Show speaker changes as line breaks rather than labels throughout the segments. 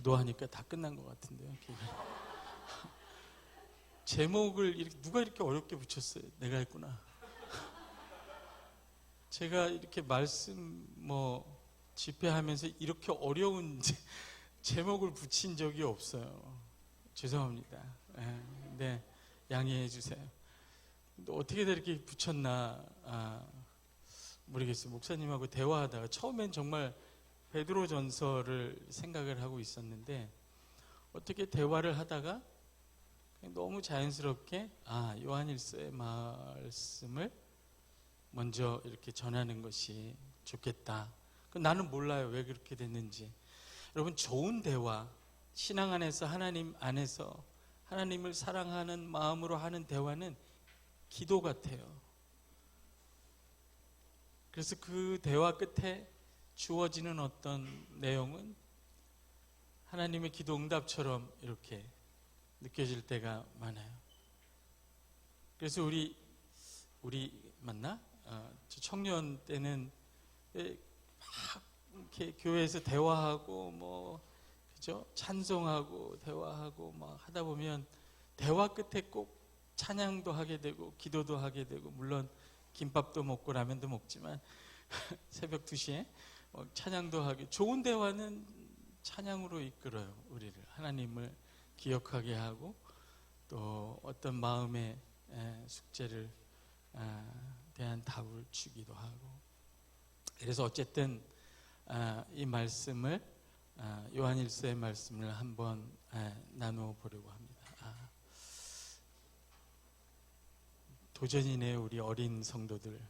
기도하니까 다 끝난 것 같은데요. 제목을 누가 이렇게 어렵게 붙였어요? 내가 했구나. 제가 이렇게 말씀 집회하면서 이렇게 어려운 제목을 붙인 적이 없어요. 죄송합니다. 네, 양해해 주세요. 어떻게 이렇게 붙였나 모르겠어요. 목사님하고 대화하다가 처음엔 정말 베드로전서를 생각을 하고 있었는데 어떻게 대화를 하다가 너무 자연스럽게 요한일서의 말씀을 먼저 이렇게 전하는 것이 좋겠다. 나는 몰라요, 왜 그렇게 됐는지. 여러분, 좋은 대화, 신앙 안에서 하나님 안에서 하나님을 사랑하는 마음으로 하는 대화는 기도 같아요. 그래서 그 대화 끝에 주어지는 어떤 내용은 하나님의 기도 응답처럼 이렇게 느껴질 때가 많아요. 그래서 우리 맞나? 청년 때는 막 이렇게 교회에서 대화하고 그죠? 찬송하고 대화하고 막 하다 보면 대화 끝에 꼭 찬양도 하게 되고 기도도 하게 되고, 물론 김밥도 먹고 라면도 먹지만 새벽 2시에 찬양도 하게. 좋은 대화는 찬양으로 이끌어요. 우리를 하나님을 기억하게 하고 또 어떤 마음의 숙제를 대한 답을 주기도 하고. 그래서 어쨌든 이 말씀을 요한일서의 말씀을 한번 나누어 보려고 합니다. 도전이네요, 우리 어린 성도들.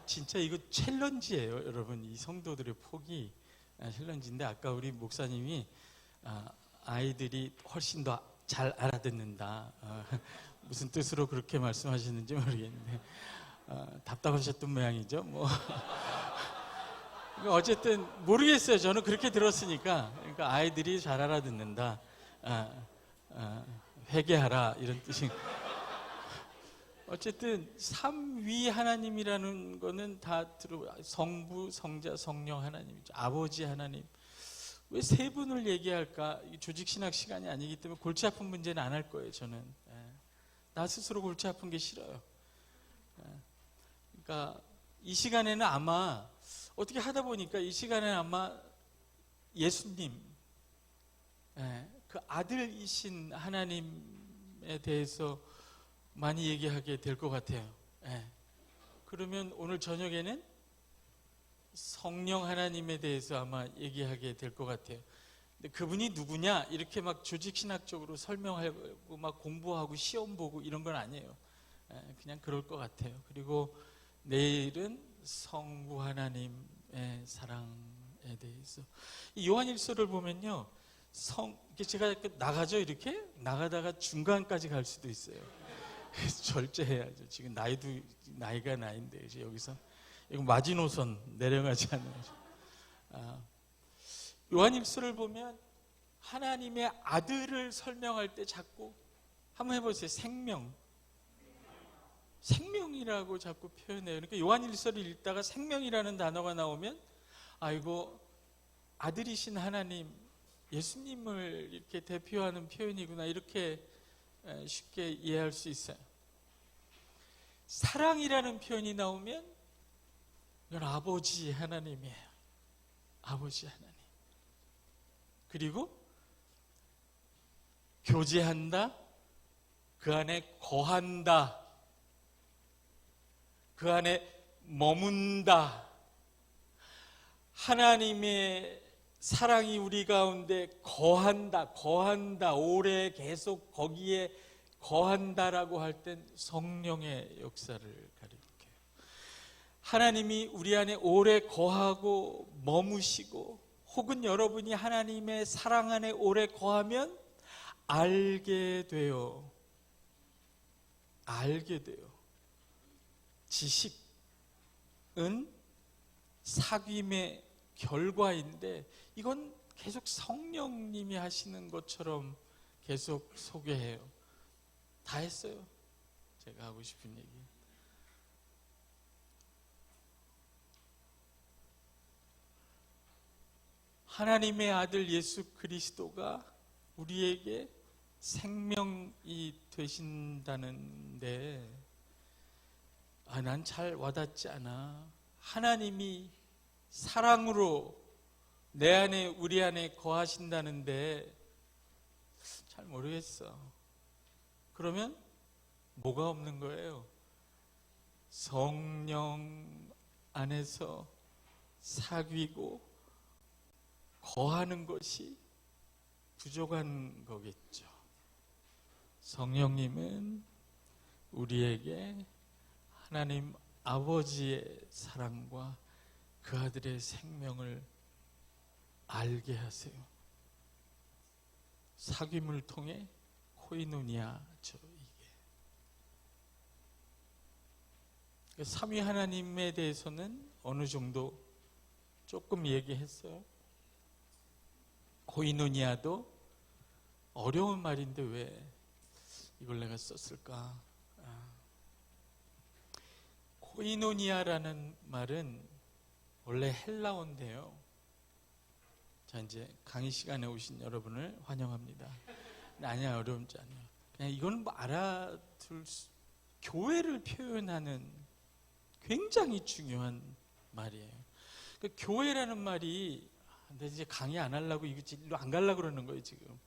진짜 이거 챌린지예요, 여러분. 이 성도들의 폭이 챌린지인데, 아까 우리 목사님이 아이들이 훨씬 더 잘 알아듣는다, 무슨 뜻으로 그렇게 말씀하시는지 모르겠는데 답답하셨던 모양이죠. 어쨌든 모르겠어요. 저는 그렇게 들었으니까. 그러니까 아이들이 잘 알아듣는다, 회개하라, 이런 뜻이. 어쨌든 삼위 하나님이라는 거는 다 성부, 성자, 성령 하나님이죠. 아버지 하나님. 왜 세 분을 얘기할까? 조직신학 시간이 아니기 때문에 골치 아픈 문제는 안 할 거예요, 저는. 나 스스로 골치 아픈 게 싫어요. 그러니까 이 시간에는 아마 어떻게 하다 보니까 이 시간에는 아마 예수님, 그 아들이신 하나님에 대해서 많이 얘기하게 될 것 같아요. 그러면 오늘 저녁에는 성령 하나님에 대해서 아마 얘기하게 될 것 같아요. 근데 그분이 누구냐 이렇게 막 조직신학적으로 설명하고 막 공부하고 시험 보고 이런 건 아니에요. 그냥 그럴 것 같아요. 그리고 내일은 성부 하나님의 사랑에 대해서. 이 요한일서를 보면요, 제가 나가죠, 이렇게 나가다가 중간까지 갈 수도 있어요. 절제해야죠. 지금 나이가 나이인데 이제 여기서 이거 마지노선 내려가지 않는 거죠. 요한일서를 보면 하나님의 아들을 설명할 때 자꾸 한번 해보세요. 생명이라고 자꾸 표현해요. 그러니까 요한일서를 읽다가 생명이라는 단어가 나오면 이거 아들이신 하나님, 예수님을 이렇게 대표하는 표현이구나, 이렇게 쉽게 이해할 수 있어요. 사랑이라는 표현이 나오면 이건 아버지 하나님이에요. 아버지 하나님. 그리고 교제한다, 그 안에 거한다, 그 안에 머문다. 하나님의 사랑이 우리 가운데 거한다, 오래 계속 거기에 거한다라고 할 땐 성령의 역사를 가리켜요. 하나님이 우리 안에 오래 거하고 머무시고, 혹은 여러분이 하나님의 사랑 안에 오래 거하면 알게 돼요. 지식은 사귐의 결과인데 이건 계속 성령님이 하시는 것처럼 계속 소개해요. 다 했어요. 제가 하고 싶은 얘기. 하나님의 아들 예수 그리스도가 우리에게 생명이 되신다는데 난 잘 와닿지 않아. 하나님이 사랑으로 내 안에 우리 안에 거하신다는데 잘 모르겠어. 그러면 뭐가 없는 거예요? 성령 안에서 사귀고 거하는 것이 부족한 거겠죠. 성령님은 우리에게 하나님 아버지의 사랑과 그 아들의 생명을 알게 하세요. 사귐을 통해 코이노니아죠, 이게. 삼위 하나님에 대해서는 어느 정도 조금 얘기했어요. 코이노니아도 어려운 말인데 왜 이걸 내가 썼을까? 코이노니아라는 말은 원래 헬라어인데요. 자, 이제 강의 시간에 오신 여러분을 환영합니다. 아니야, 어려움지 않아요. 그냥 이건 뭐 교회를 표현하는 굉장히 중요한 말이에요. 그러니까 교회라는 말이, 근데 이제 강의 안 하려고 일로 안 가려고 그러는 거예요, 지금.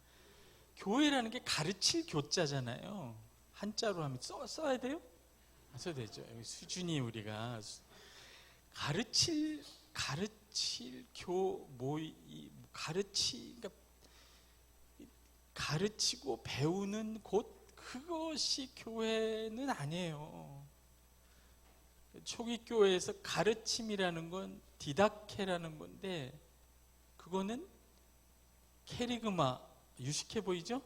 교회라는 게 가르칠 교자잖아요. 한자로 하면 써야 돼요? 써야 되죠. 여기 수준이 우리가 그러니까 가르치고 배우는 곳, 그것이 교회는 아니에요. 초기 교회에서 가르침이라는 건 디다케라는 건데, 그거는 케리그마, 유식해 보이죠?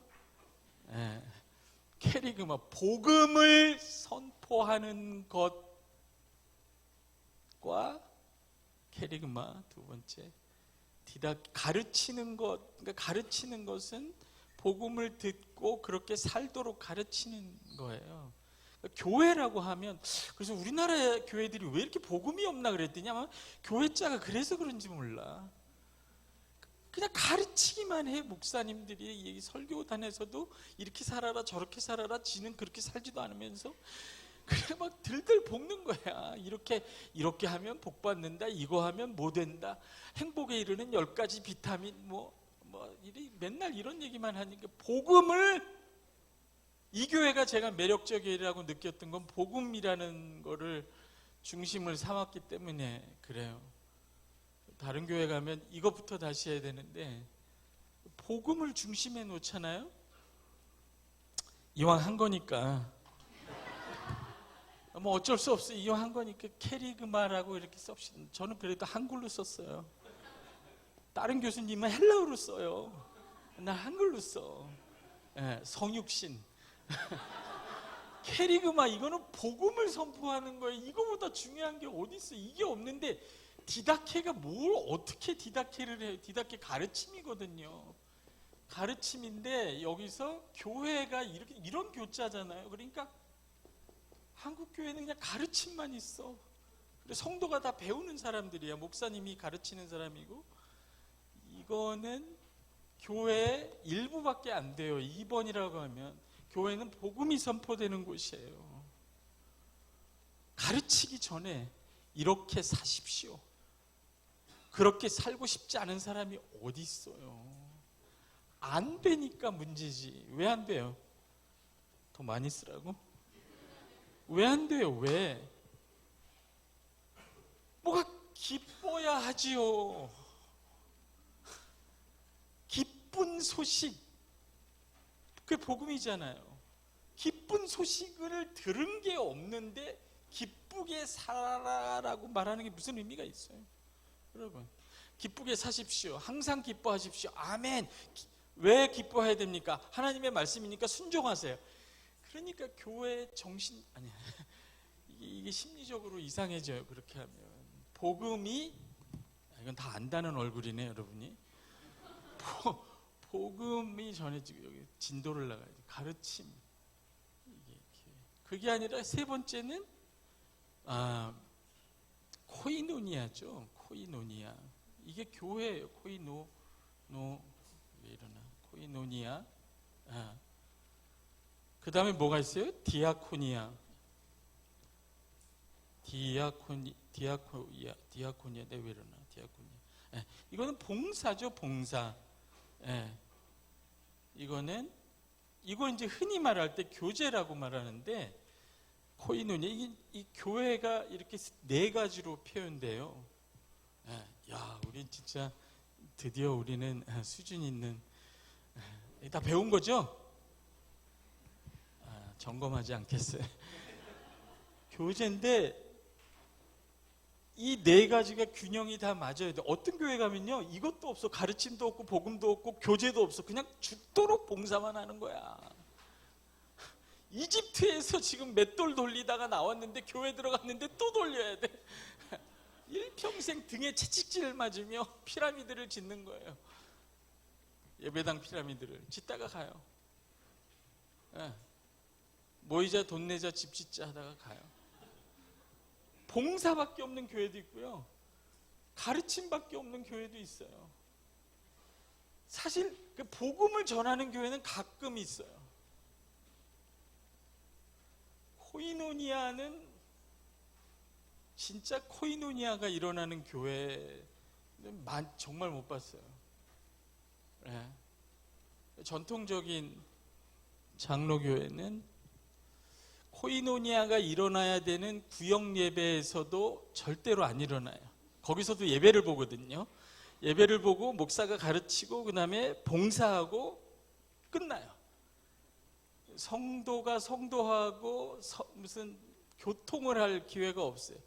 네. 케리그마, 복음을 선포하는 것과 케리그마, 두 번째 가르치는 것. 그러니까 가르치는 것은 복음을 듣고 그렇게 살도록 가르치는 거예요. 그러니까 교회라고 하면, 그래서 우리나라 교회들이 왜 이렇게 복음이 없나 그랬더니 아마 교회자가 그래서 그런지 몰라. 그냥 가르치기만 해. 목사님들이 설교단에서도 이렇게 살아라 저렇게 살아라, 지는 그렇게 살지도 않으면서 그래 막 들들 볶는 거야. 이렇게 하면 복 받는다, 이거 하면 뭐 된다, 행복에 이르는 10가지 비타민 맨날 이런 얘기만 하니까, 복음을, 이 교회가 제가 매력적이라고 느꼈던 건 복음이라는 거를 중심을 삼았기 때문에 그래요. 다른 교회 가면 이것부터 다시 해야 되는데 복음을 중심에 놓잖아요. 이왕 한 거니까 뭐 어쩔 수 없어. 이왕 한 거니까 케리그마라고 이렇게 썹시다. 저는 그래도 한글로 썼어요. 다른 교수님은 헬라어로 써요. 난 한글로 써. 성육신. 케리그마, 이거는 복음을 선포하는 거예요. 이거보다 중요한 게 어디 있어? 이게 없는데 디다케가 뭘 어떻게 디다케를 해요? 디다케 가르침이거든요. 가르침인데 여기서 교회가 이런 교자잖아요. 그러니까 한국 교회는 그냥 가르침만 있어. 성도가 다 배우는 사람들이야. 목사님이 가르치는 사람이고, 이거는 교회의 일부밖에 안 돼요. 2번이라고 하면 교회는 복음이 선포되는 곳이에요. 가르치기 전에 이렇게 사십시오. 그렇게 살고 싶지 않은 사람이 어디 있어요? 안 되니까 문제지. 왜 안 돼요? 더 많이 쓰라고? 왜 안 돼요? 왜? 뭐가 기뻐야 하지요. 기쁜 소식, 그게 복음이잖아요. 기쁜 소식을 들은 게 없는데 기쁘게 살아라라고 말하는 게 무슨 의미가 있어요? 여러분, 기쁘게 사십시오. 항상 기뻐하십시오. 아멘. 왜 기뻐해야 됩니까? 하나님의 말씀이니까 순종하세요. 그러니까 교회 정신, 아니, 이게 심리적으로 이상해져요. 그렇게 하면 복음이, 이건 다 안다는 얼굴이네 여러분이. 복음이 전해지고, 여기 진도를 나가야 돼. 가르침. 그게 아니라 세 번째는 코이노니아죠. 코이노니아. 이게 교회예요. 왜 이러나? 코이노니아. 그 다음에 뭐가 있어요? 디아코니아. 디아코니아. 네, 왜 이러나? 디아코니아. 이거는 봉사죠, 봉사. 이거 이제 흔히 말할 때 교제라고 말하는데, 코이노니아, 이 교회가 이렇게 네 가지로 표현돼요. 야, 우린 진짜 드디어 우리는 수준 있는, 다 배운 거죠? 점검하지 않겠어요. 교제인데 이 네 가지가 균형이 다 맞아야 돼. 어떤 교회 가면요, 이것도 없어. 가르침도 없고 복음도 없고 교제도 없어. 그냥 죽도록 봉사만 하는 거야. 이집트에서 지금 맷돌 돌리다가 나왔는데 교회 들어갔는데 또 돌려야 돼. 일평생 등에 채찍질 맞으며 피라미드를 짓는 거예요. 예배당 피라미드를 짓다가 가요. 모이자 돈 내자 집 짓자 하다가 가요. 봉사밖에 없는 교회도 있고요, 가르침밖에 없는 교회도 있어요. 사실 그 복음을 전하는 교회는 가끔 있어요. 코이노니아는 진짜 코이노니아가 일어나는 교회는 정말 못 봤어요. 전통적인 장로교회는 코이노니아가 일어나야 되는 구역 예배에서도 절대로 안 일어나요. 거기서도 예배를 보거든요. 예배를 보고 목사가 가르치고 그 다음에 봉사하고 끝나요. 성도가 성도하고 무슨 교통을 할 기회가 없어요.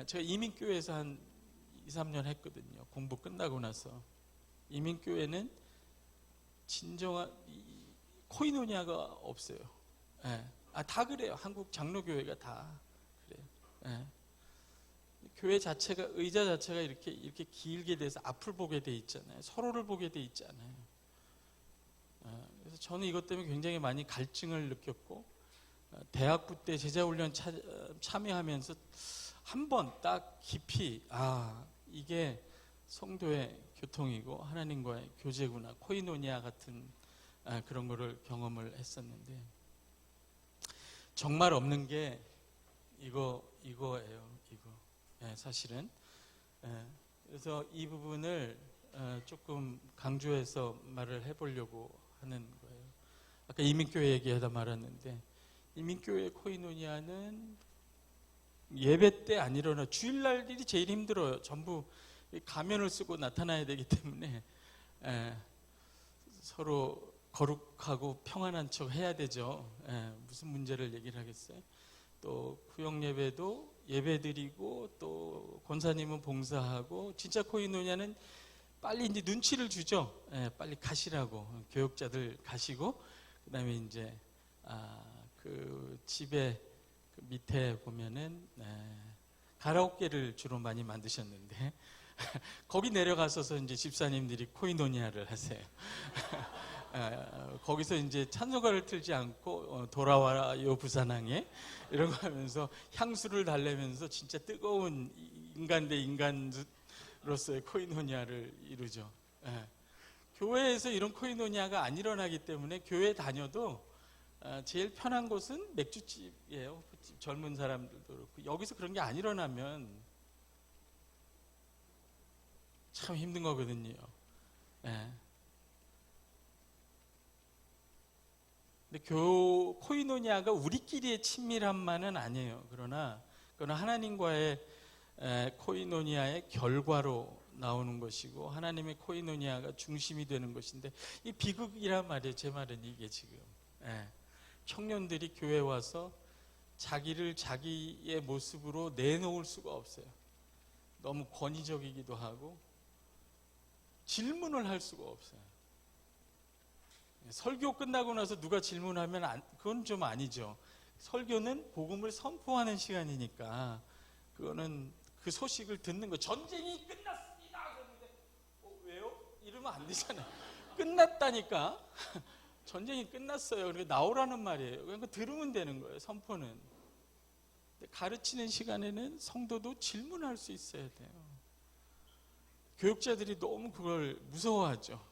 제가 이민교회에서 한 2, 3년 했거든요. 공부 끝나고 나서. 이민교회는 진정한 코이노니아가 없어요. 다 그래요. 한국 장로교회가 다 그래요. 교회 자체가, 의자 자체가 이렇게 길게 돼서 앞을 보게 돼 있잖아요. 서로를 보게 돼 있잖아요. 그래서 저는 이것 때문에 굉장히 많이 갈증을 느꼈고, 대학부 때 제자훈련 참여하면서 한 번 딱 깊이, 이게 성도의 교통이고 하나님과의 교제구나, 코이노니아 같은 그런 거를 경험을 했었는데, 정말 없는 게 이거예요. 사실은. 그래서 이 부분을 조금 강조해서 말을 해보려고 하는 거예요. 아까 이민교회 얘기하다 말았는데, 이민교회 코이노니아는 예배 때 안 일어나. 주일날이 제일 힘들어요. 전부 가면을 쓰고 나타나야 되기 때문에 서로 거룩하고 평안한 척 해야 되죠. 무슨 문제를 얘기를 하겠어요. 또 구역 예배도 예배드리고, 또 권사님은 봉사하고, 진짜 코이노니아는 빨리 이제 눈치를 주죠. 빨리 가시라고. 교역자들 가시고, 그 다음에 이제 그 집에 그 밑에 보면은 가라오케를 주로 많이 만드셨는데 거기 내려가서서 이제 집사님들이 코이노니아를 하세요. 거기서 이제 찬송가를 틀지 않고 돌아와요 부산항에 이런 거 하면서 향수를 달래면서 진짜 뜨거운 인간 대 인간으로서의 코이노니아를 이루죠. 교회에서 이런 코이노니아가 안 일어나기 때문에 교회 다녀도 제일 편한 곳은 맥주집이에요. 젊은 사람들도 그렇고. 여기서 그런 게 안 일어나면 참 힘든 거거든요. 근데 코이노니아가 우리끼리의 친밀함만은 아니에요. 그러나 하나님과의 코이노니아의 결과로 나오는 것이고, 하나님의 코이노니아가 중심이 되는 것인데, 이 비극이란 말이에요. 제 말은 이게 지금 청년들이 교회 와서 자기를 자기의 모습으로 내놓을 수가 없어요. 너무 권위적이기도 하고 질문을 할 수가 없어요. 설교 끝나고 나서 누가 질문하면 그건 좀 아니죠. 설교는 복음을 선포하는 시간이니까 그거는 그 소식을 듣는 거. 전쟁이 끝났습니다. 그런데 왜요? 이러면 안 되잖아요. 끝났다니까. 전쟁이 끝났어요. 그러니까 나오라는 말이에요. 그러니까 들으면 되는 거예요. 선포는. 가르치는 시간에는 성도도 질문할 수 있어야 돼요. 교육자들이 너무 그걸 무서워하죠.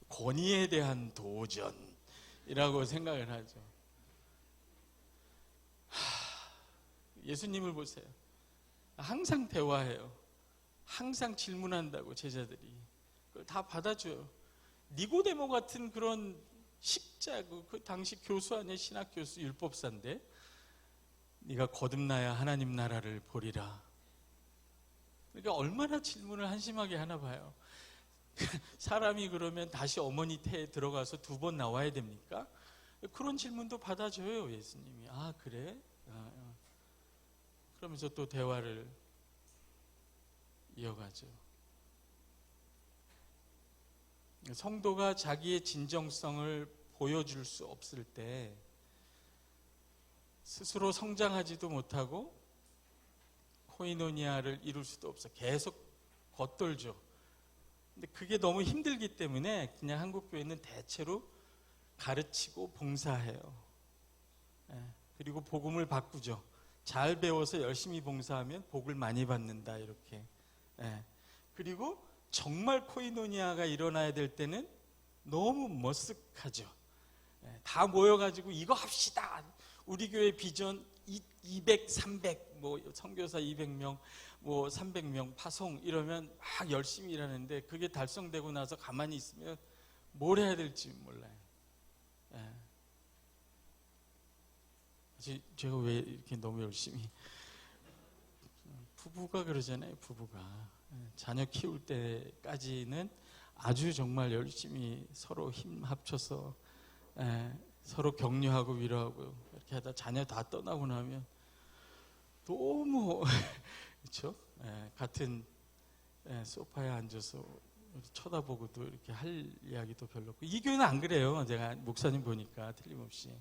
권위에 대한 도전이라고 생각을 하죠. 예수님을 보세요. 항상 대화해요. 항상 질문한다고 제자들이. 그걸 다 받아줘요. 니고데모 같은 그런 식자, 그 당시 교수 아니에요. 신학 교수, 율법사인데 네가 거듭나야 하나님 나라를 보리라. 그러니까 얼마나 질문을 한심하게 하나 봐요. 사람이 그러면 다시 어머니 태에 들어가서 2번 나와야 됩니까? 그런 질문도 받아줘요, 예수님이. 아, 그래? 그러면서 또 대화를 이어가죠. 성도가 자기의 진정성을 보여줄 수 없을 때 스스로 성장하지도 못하고 코이노니아를 이룰 수도 없어. 계속 겉돌죠. 근데 그게 너무 힘들기 때문에 그냥 한국교회는 대체로 가르치고 봉사해요. 그리고 복음을 바꾸죠. 잘 배워서 열심히 봉사하면 복을 많이 받는다, 이렇게. 그리고 정말 코이노니아가 일어나야 될 때는 너무 머쓱하죠. 다 모여가지고 이거 합시다. 우리 교회 비전 200, 300, 뭐 선교사 200명, 뭐 300명 파송 이러면 막 열심히 일하는데 그게 달성되고 나서 가만히 있으면 뭘 해야 될지 몰라요. 제가 왜 이렇게 너무 열심히, 부부가 그러잖아요. 부부가 자녀 키울 때까지는 아주 정말 열심히 서로 힘 합쳐서 서로 격려하고 위로하고 이렇게 하다 자녀 다 떠나고 나면 너무 그렇죠? 같은 소파에 앉아서 쳐다보고도 이렇게 할 이야기도 별로 없고. 이 교회는 안 그래요. 제가 목사님 보니까 틀림없이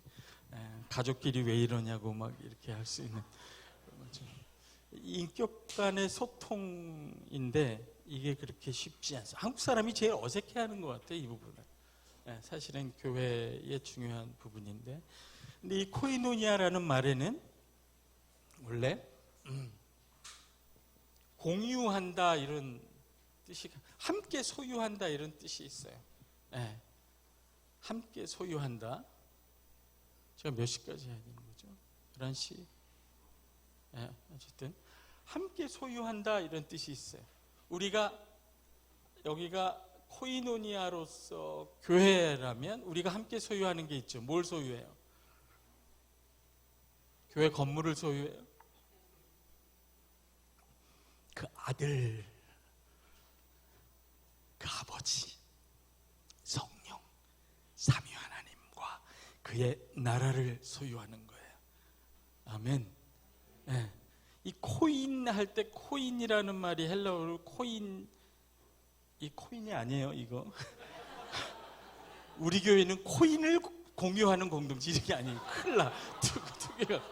가족끼리 왜 이러냐고 막 이렇게 할 수 있는 거죠. 인격 간의 소통인데 이게 그렇게 쉽지 않습니다. 한국 사람이 제일 어색해하는 것 같아요, 이 부분은. 사실은 교회의 중요한 부분인데, 근데 이 코이노니아라는 말에는 원래 공유한다 이런 뜻이, 함께 소유한다 이런 뜻이 있어요. 함께 소유한다. 제가 몇 시까지 해야 되는 거죠? 11시? 어쨌든 함께 소유한다 이런 뜻이 있어요. 우리가 여기가 코이노니아로서 교회라면 우리가 함께 소유하는 게 있죠. 뭘 소유해요? 교회 건물을 소유해요. 그 아들, 그 아버지, 성령, 삼위 하나님과 그의 나라를 소유하는 거예요. 아멘. 이 코인 할 때 코인이라는 말이 헬라어로 코인, 이 코인이 아니에요, 이거. 우리 교회는 코인을 공유하는 공동체 이게 아니에요. 큰일 나. 두 개가.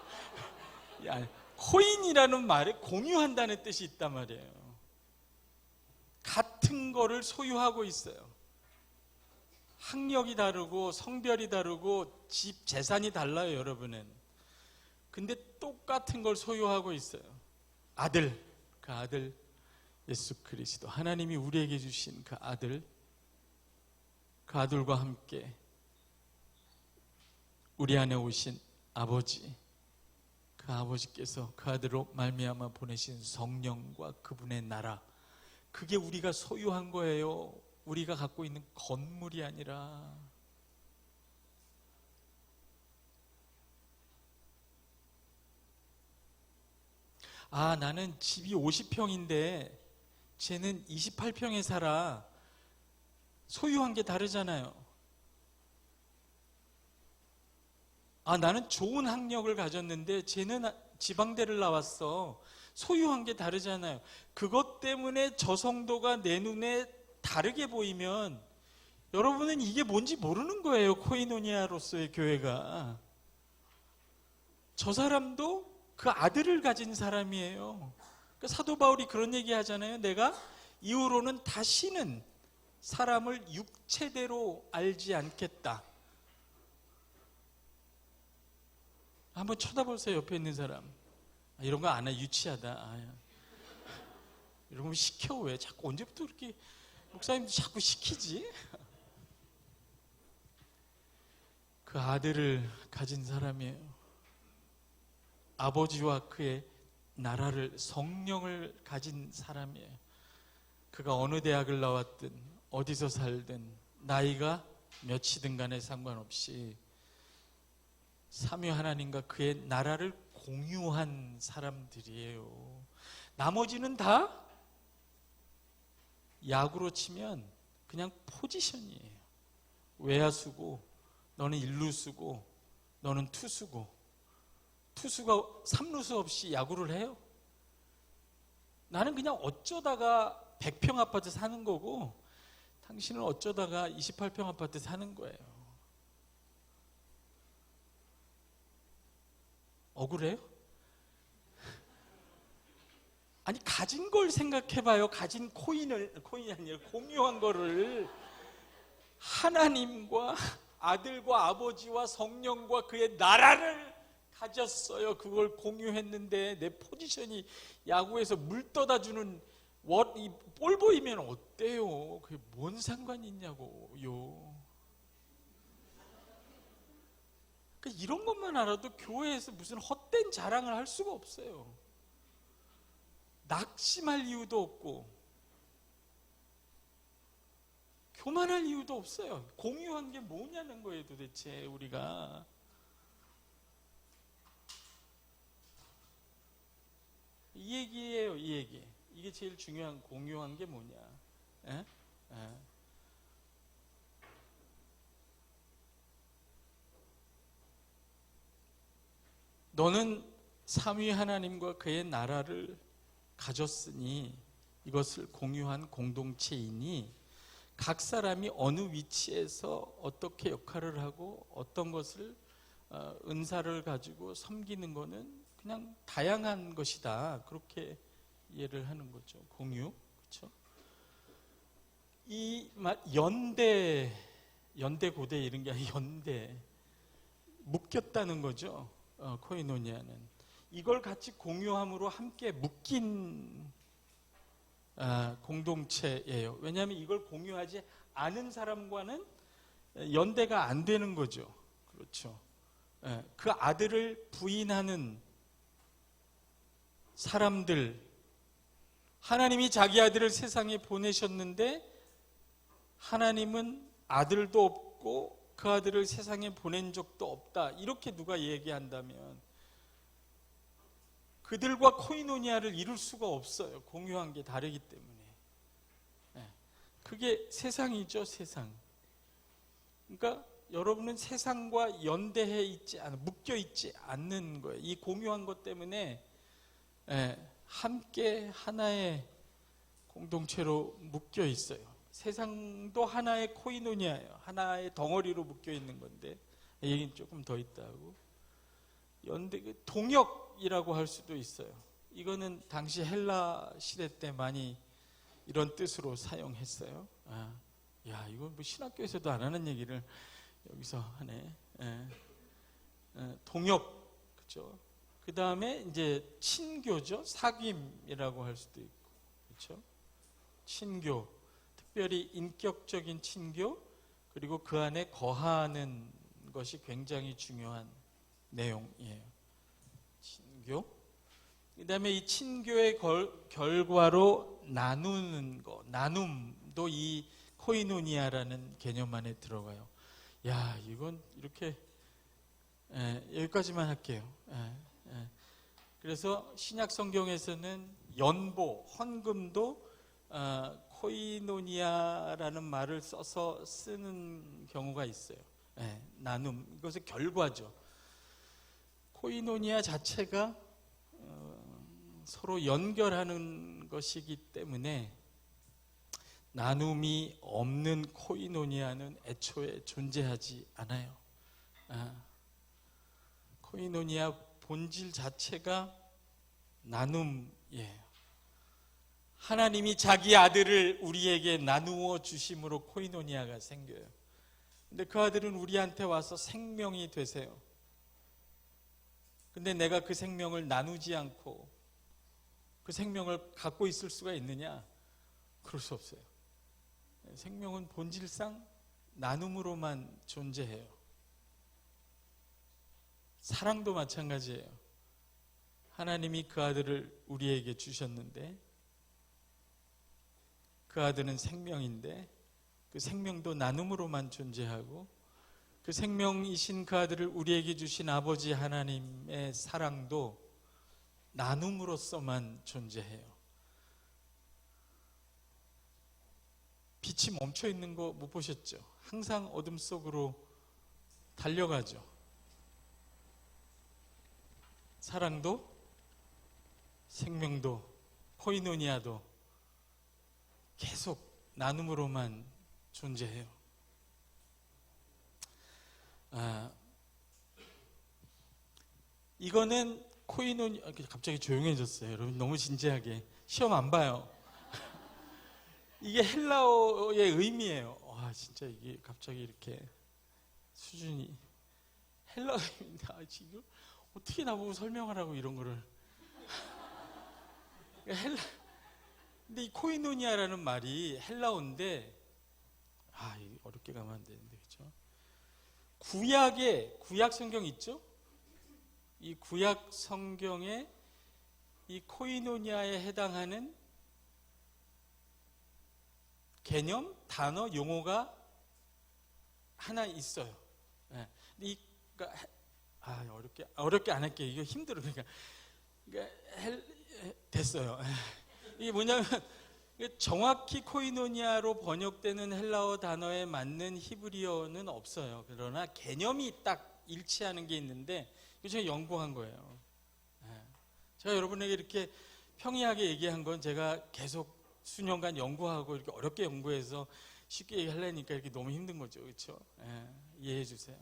코인이라는 말에 공유한다는 뜻이 있단 말이에요. 같은 거를 소유하고 있어요. 학력이 다르고 성별이 다르고 집 재산이 달라요, 여러분은. 근데 똑같은 걸 소유하고 있어요. 아들, 그 아들 예수 그리스도, 하나님이 우리에게 주신 그 아들, 그 아들과 함께 우리 안에 오신 아버지, 그 아버지께서 그 아들로 말미암아 보내신 성령과 그분의 나라, 그게 우리가 소유한 거예요. 우리가 갖고 있는 건물이 아니라. 아, 나는 집이 50평인데 쟤는 28평에 살아. 소유한 게 다르잖아요. 아, 나는 좋은 학력을 가졌는데 쟤는 지방대를 나왔어. 소유한 게 다르잖아요. 그것 때문에 저 성도가 내 눈에 다르게 보이면 여러분은 이게 뭔지 모르는 거예요. 코이노니아로서의 교회가. 저 사람도 그 아들을 가진 사람이에요. 그러니까 사도 바울이 그런 얘기 하잖아요. 내가 이후로는 다시는 사람을 육체대로 알지 않겠다. 한번 쳐다보세요. 옆에 있는 사람. 이런 거 안 해. 유치하다. 이러면 시켜. 왜 자꾸 언제부터 그렇게 목사님도 자꾸 시키지? 그 아들을 가진 사람이에요. 아버지와 그의 나라를, 성령을 가진 사람이에요. 그가 어느 대학을 나왔든 어디서 살든 나이가 몇이든 간에 상관없이 삼위 하나님과 그의 나라를 공유한 사람들이에요. 나머지는 다 야구로 치면 그냥 포지션이에요. 외야수고, 너는 일루수고, 너는 투수고. 투수가 삼루수 없이 야구를 해요? 나는 그냥 어쩌다가 100평 아파트 사는 거고, 당신은 어쩌다가 28평 아파트 사는 거예요. 억울해요? 아니, 가진 걸 생각해봐요. 가진 코인이 아니라 공유한 거를. 하나님과 아들과 아버지와 성령과 그의 나라를 가졌어요. 그걸 공유했는데 내 포지션이 야구에서 물 떠다 주는 볼 보이면 어때요? 그게 뭔 상관이 있냐고요. 그러니까 이런 것만 알아도 교회에서 무슨 헛된 자랑을 할 수가 없어요. 낙심할 이유도 없고 교만할 이유도 없어요. 공유한 게 뭐냐는 거예요, 도대체 우리가. 이 얘기예요, 이 얘기. 이게 제일 중요한, 공유한 게 뭐냐. 에? 에. 너는 삼위 하나님과 그의 나라를 가졌으니 이것을 공유한 공동체이니 각 사람이 어느 위치에서 어떻게 역할을 하고 어떤 것을 은사를 가지고 섬기는 것은 그냥 다양한 것이다. 그렇게 이해를 하는 거죠. 공유. 그렇죠? 이 연대 고대 이런 게 아니라 연대, 묶였다는 거죠. 코이노니아는 이걸 같이 공유함으로 함께 묶인 공동체예요. 왜냐하면 이걸 공유하지 않은 사람과는 연대가 안 되는 거죠. 그렇죠. 그 아들을 부인하는 사람들, 하나님이 자기 아들을 세상에 보내셨는데 하나님은 아들도 없고 그 아들을 세상에 보낸 적도 없다. 이렇게 누가 얘기한다면 그들과 코이노니아를 이룰 수가 없어요. 공유한 게 다르기 때문에. 그게 세상이죠, 세상. 그러니까 여러분은 세상과 연대해 있지 않은, 묶여 있지 않는 거예요. 이 공유한 것 때문에 함께 하나의 공동체로 묶여 있어요. 세상도 하나의 코이노니아예요. 하나의 덩어리로 묶여 있는 건데 얘기는 조금 더 있다고. 연대, 동역이라고 할 수도 있어요. 이거는 당시 헬라 시대 때 많이 이런 뜻으로 사용했어요. 야, 이건 뭐 신학교에서도 안 하는 얘기를 여기서 하네. 동역, 그렇죠. 그 다음에 이제 친교죠. 사귐이라고 할 수도 있고, 그렇죠. 친교, 특별히 인격적인 친교, 그리고 그 안에 거하는 것이 굉장히 중요한 내용이에요. 친교. 그 다음에 이 친교의 결과로 나누는 거, 나눔도 이 코이노니아라는 개념 안에 들어가요. 야, 이건 이렇게 여기까지만 할게요. 그래서 신약 성경에서는 연보, 헌금도 코이노니아라는 말을 써서 쓰는 경우가 있어요. 나눔, 이것의 결과죠. 코이노니아 자체가 서로 연결하는 것이기 때문에 나눔이 없는 코이노니아는 애초에 존재하지 않아요. 코이노니아 본질 자체가 나눔이에요. 하나님이 자기 아들을 우리에게 나누어 주심으로 코이노니아가 생겨요. 근데 그 아들은 우리한테 와서 생명이 되세요. 근데 내가 그 생명을 나누지 않고 그 생명을 갖고 있을 수가 있느냐? 그럴 수 없어요. 생명은 본질상 나눔으로만 존재해요. 사랑도 마찬가지예요. 하나님이 그 아들을 우리에게 주셨는데 그 아들은 생명인데 그 생명도 나눔으로만 존재하고 그 생명이신 그 아들을 우리에게 주신 아버지 하나님의 사랑도 나눔으로서만 존재해요. 빛이 멈춰 있는 거 못 보셨죠? 항상 어둠 속으로 달려가죠. 사랑도 생명도 코이노니아도 계속 나눔으로만 존재해요. 이거는 코이노니아. 갑자기 조용해졌어요. 여러분 너무 진지하게 시험 안 봐요. 이게 헬라어의 의미예요. 와, 진짜 이게 갑자기 이렇게 수준이 헬라어입니다. 지금 어떻게 나보고 설명하라고 이런 거를. 근데 이 코이노니아라는 말이 헬라어인데 어렵게 가면 안 되는데, 그렇죠? 구약 성경 있죠? 이 구약 성경에 이 코이노니아에 해당하는 개념, 단어, 용어가 하나 있어요. 네. 어렵게 안 할게요. 이거 힘들어. 그러니까 됐어요. 이게 뭐냐면 정확히 코이노니아로 번역되는 헬라어 단어에 맞는 히브리어는 없어요. 그러나 개념이 딱 일치하는 게 있는데 이거 제가 연구한 거예요. 제가 여러분에게 이렇게 평이하게 얘기한 건 제가 계속 수년간 연구하고 이렇게 어렵게 연구해서 쉽게 얘기하려니까 이렇게 너무 힘든 거죠. 그렇죠? 이해해 주세요.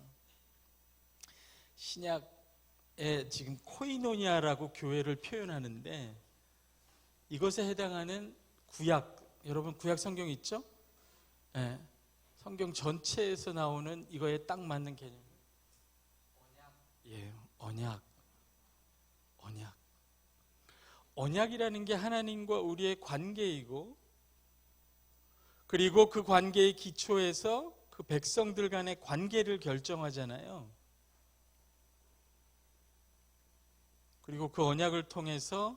신약에 지금 코이노니아라고 교회를 표현하는데 이것에 해당하는 구약, 여러분 구약 성경 있죠? 성경 전체에서 나오는 이거에 딱 맞는 개념. 언약. 언약이라는 게 하나님과 우리의 관계이고, 그리고 그 관계의 기초에서 그 백성들 간의 관계를 결정하잖아요. 그리고 그 언약을 통해서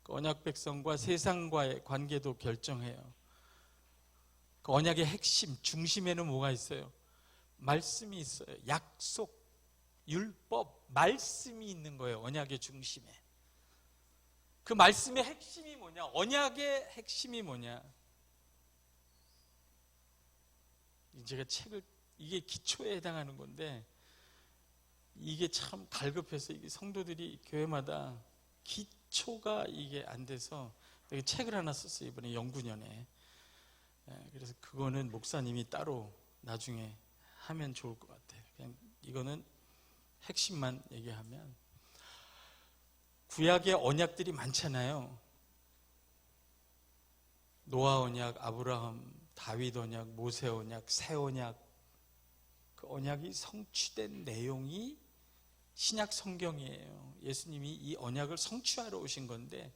그 언약 백성과 세상과의 관계도 결정해요. 그 언약의 핵심, 중심에는 뭐가 있어요? 말씀이 있어요. 약속, 율법, 말씀이 있는 거예요. 언약의 중심에. 그 말씀의 핵심이 뭐냐? 언약의 핵심이 뭐냐? 제가 이게 기초에 해당하는 건데 이게 참 갈급해서 이게 성도들이 교회마다 기초가 이게 안 돼서 책을 하나 썼어요. 이번에 연구년에. 그래서 그거는 목사님이 따로 나중에 하면 좋을 것 같아요. 그냥 이거는 핵심만 얘기하면, 구약의 언약들이 많잖아요. 노아 언약, 아브라함, 다윗 언약, 모세 언약, 새 언약. 그 언약이 성취된 내용이 신약 성경이에요. 예수님이 이 언약을 성취하러 오신 건데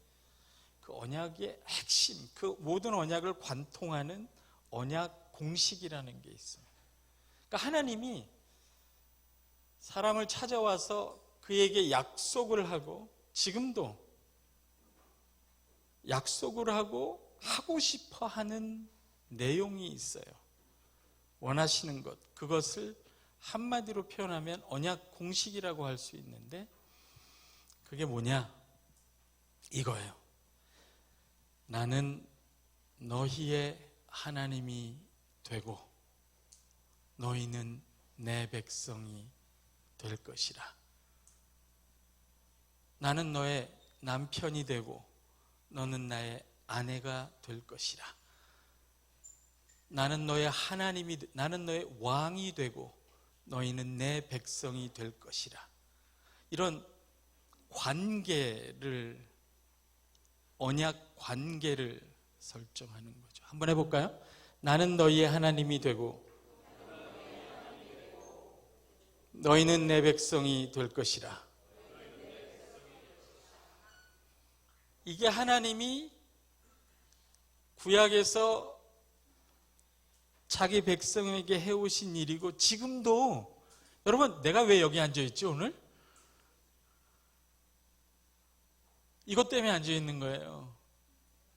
그 언약의 핵심, 그 모든 언약을 관통하는 언약 공식이라는 게 있어요. 그러니까 하나님이 사람을 찾아와서 그에게 약속을 하고, 지금도 약속을 하고 싶어 하는 내용이 있어요. 원하시는 것, 그것을 한마디로 표현하면 언약 공식이라고 할 수 있는데, 그게 뭐냐? 이거예요. 나는 너희의 하나님이 되고 너희는 내 백성이 될 것이라. 나는 너의 남편이 되고 너는 나의 아내가 될 것이라. 나는 너의 나는 너의 왕이 되고 너희는 내 백성이 될 것이라. 이런 관계를, 언약 관계를 설정하는 거죠. 한번 해볼까요? 나는 너희의 하나님이 되고 너희는 내 백성이 될 것이라. 이게 하나님이 구약에서 자기 백성에게 해오신 일이고, 지금도 여러분, 내가 왜 여기 앉아있지 오늘? 이것 때문에 앉아있는 거예요.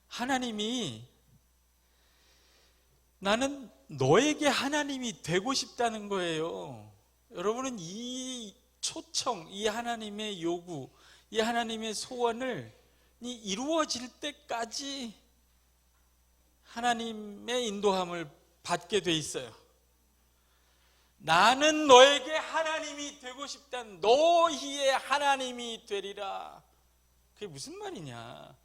하나님이 나는 너에게 하나님이 되고 싶다는 거예요. 여러분은 이 초청, 이 하나님의 요구, 이 하나님의 소원을 이루어질 때까지 하나님의 인도함을 받게 돼 있어요. 나는 너에게 하나님이 되고 싶다는, 너희의 하나님이 되리라. 그게 무슨 말이냐?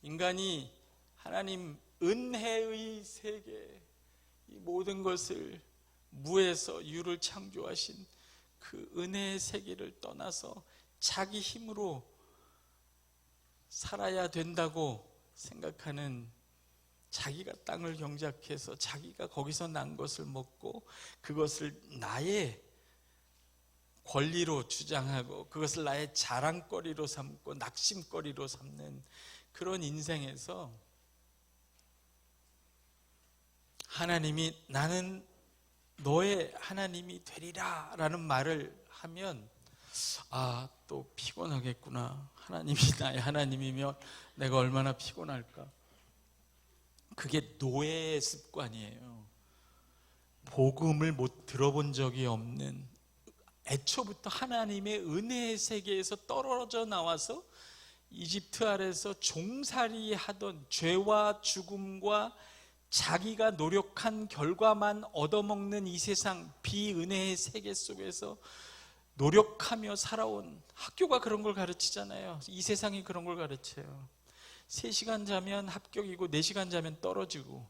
인간이 하나님 은혜의 세계, 이 모든 것을 무에서 유를 창조하신 그 은혜의 세계를 떠나서 자기 힘으로 살아야 된다고 생각하는, 자기가 땅을 경작해서 자기가 거기서 난 것을 먹고 그것을 나의 권리로 주장하고 그것을 나의 자랑거리로 삼고 낙심거리로 삼는 그런 인생에서 하나님이 나는 너의 하나님이 되리라 라는 말을 하면, 아, 또 피곤하겠구나. 하나님이 나의 하나님이면 내가 얼마나 피곤할까. 그게 노예의 습관이에요. 복음을 못 들어본 적이 없는, 애초부터 하나님의 은혜의 세계에서 떨어져 나와서 이집트 아래에서 종살이 하던, 죄와 죽음과 자기가 노력한 결과만 얻어먹는 이 세상 비은혜의 세계 속에서 노력하며 살아온, 학교가 그런 걸 가르치잖아요. 이 세상이 그런 걸 가르쳐요. 3시간 자면 합격이고 4시간 자면 떨어지고,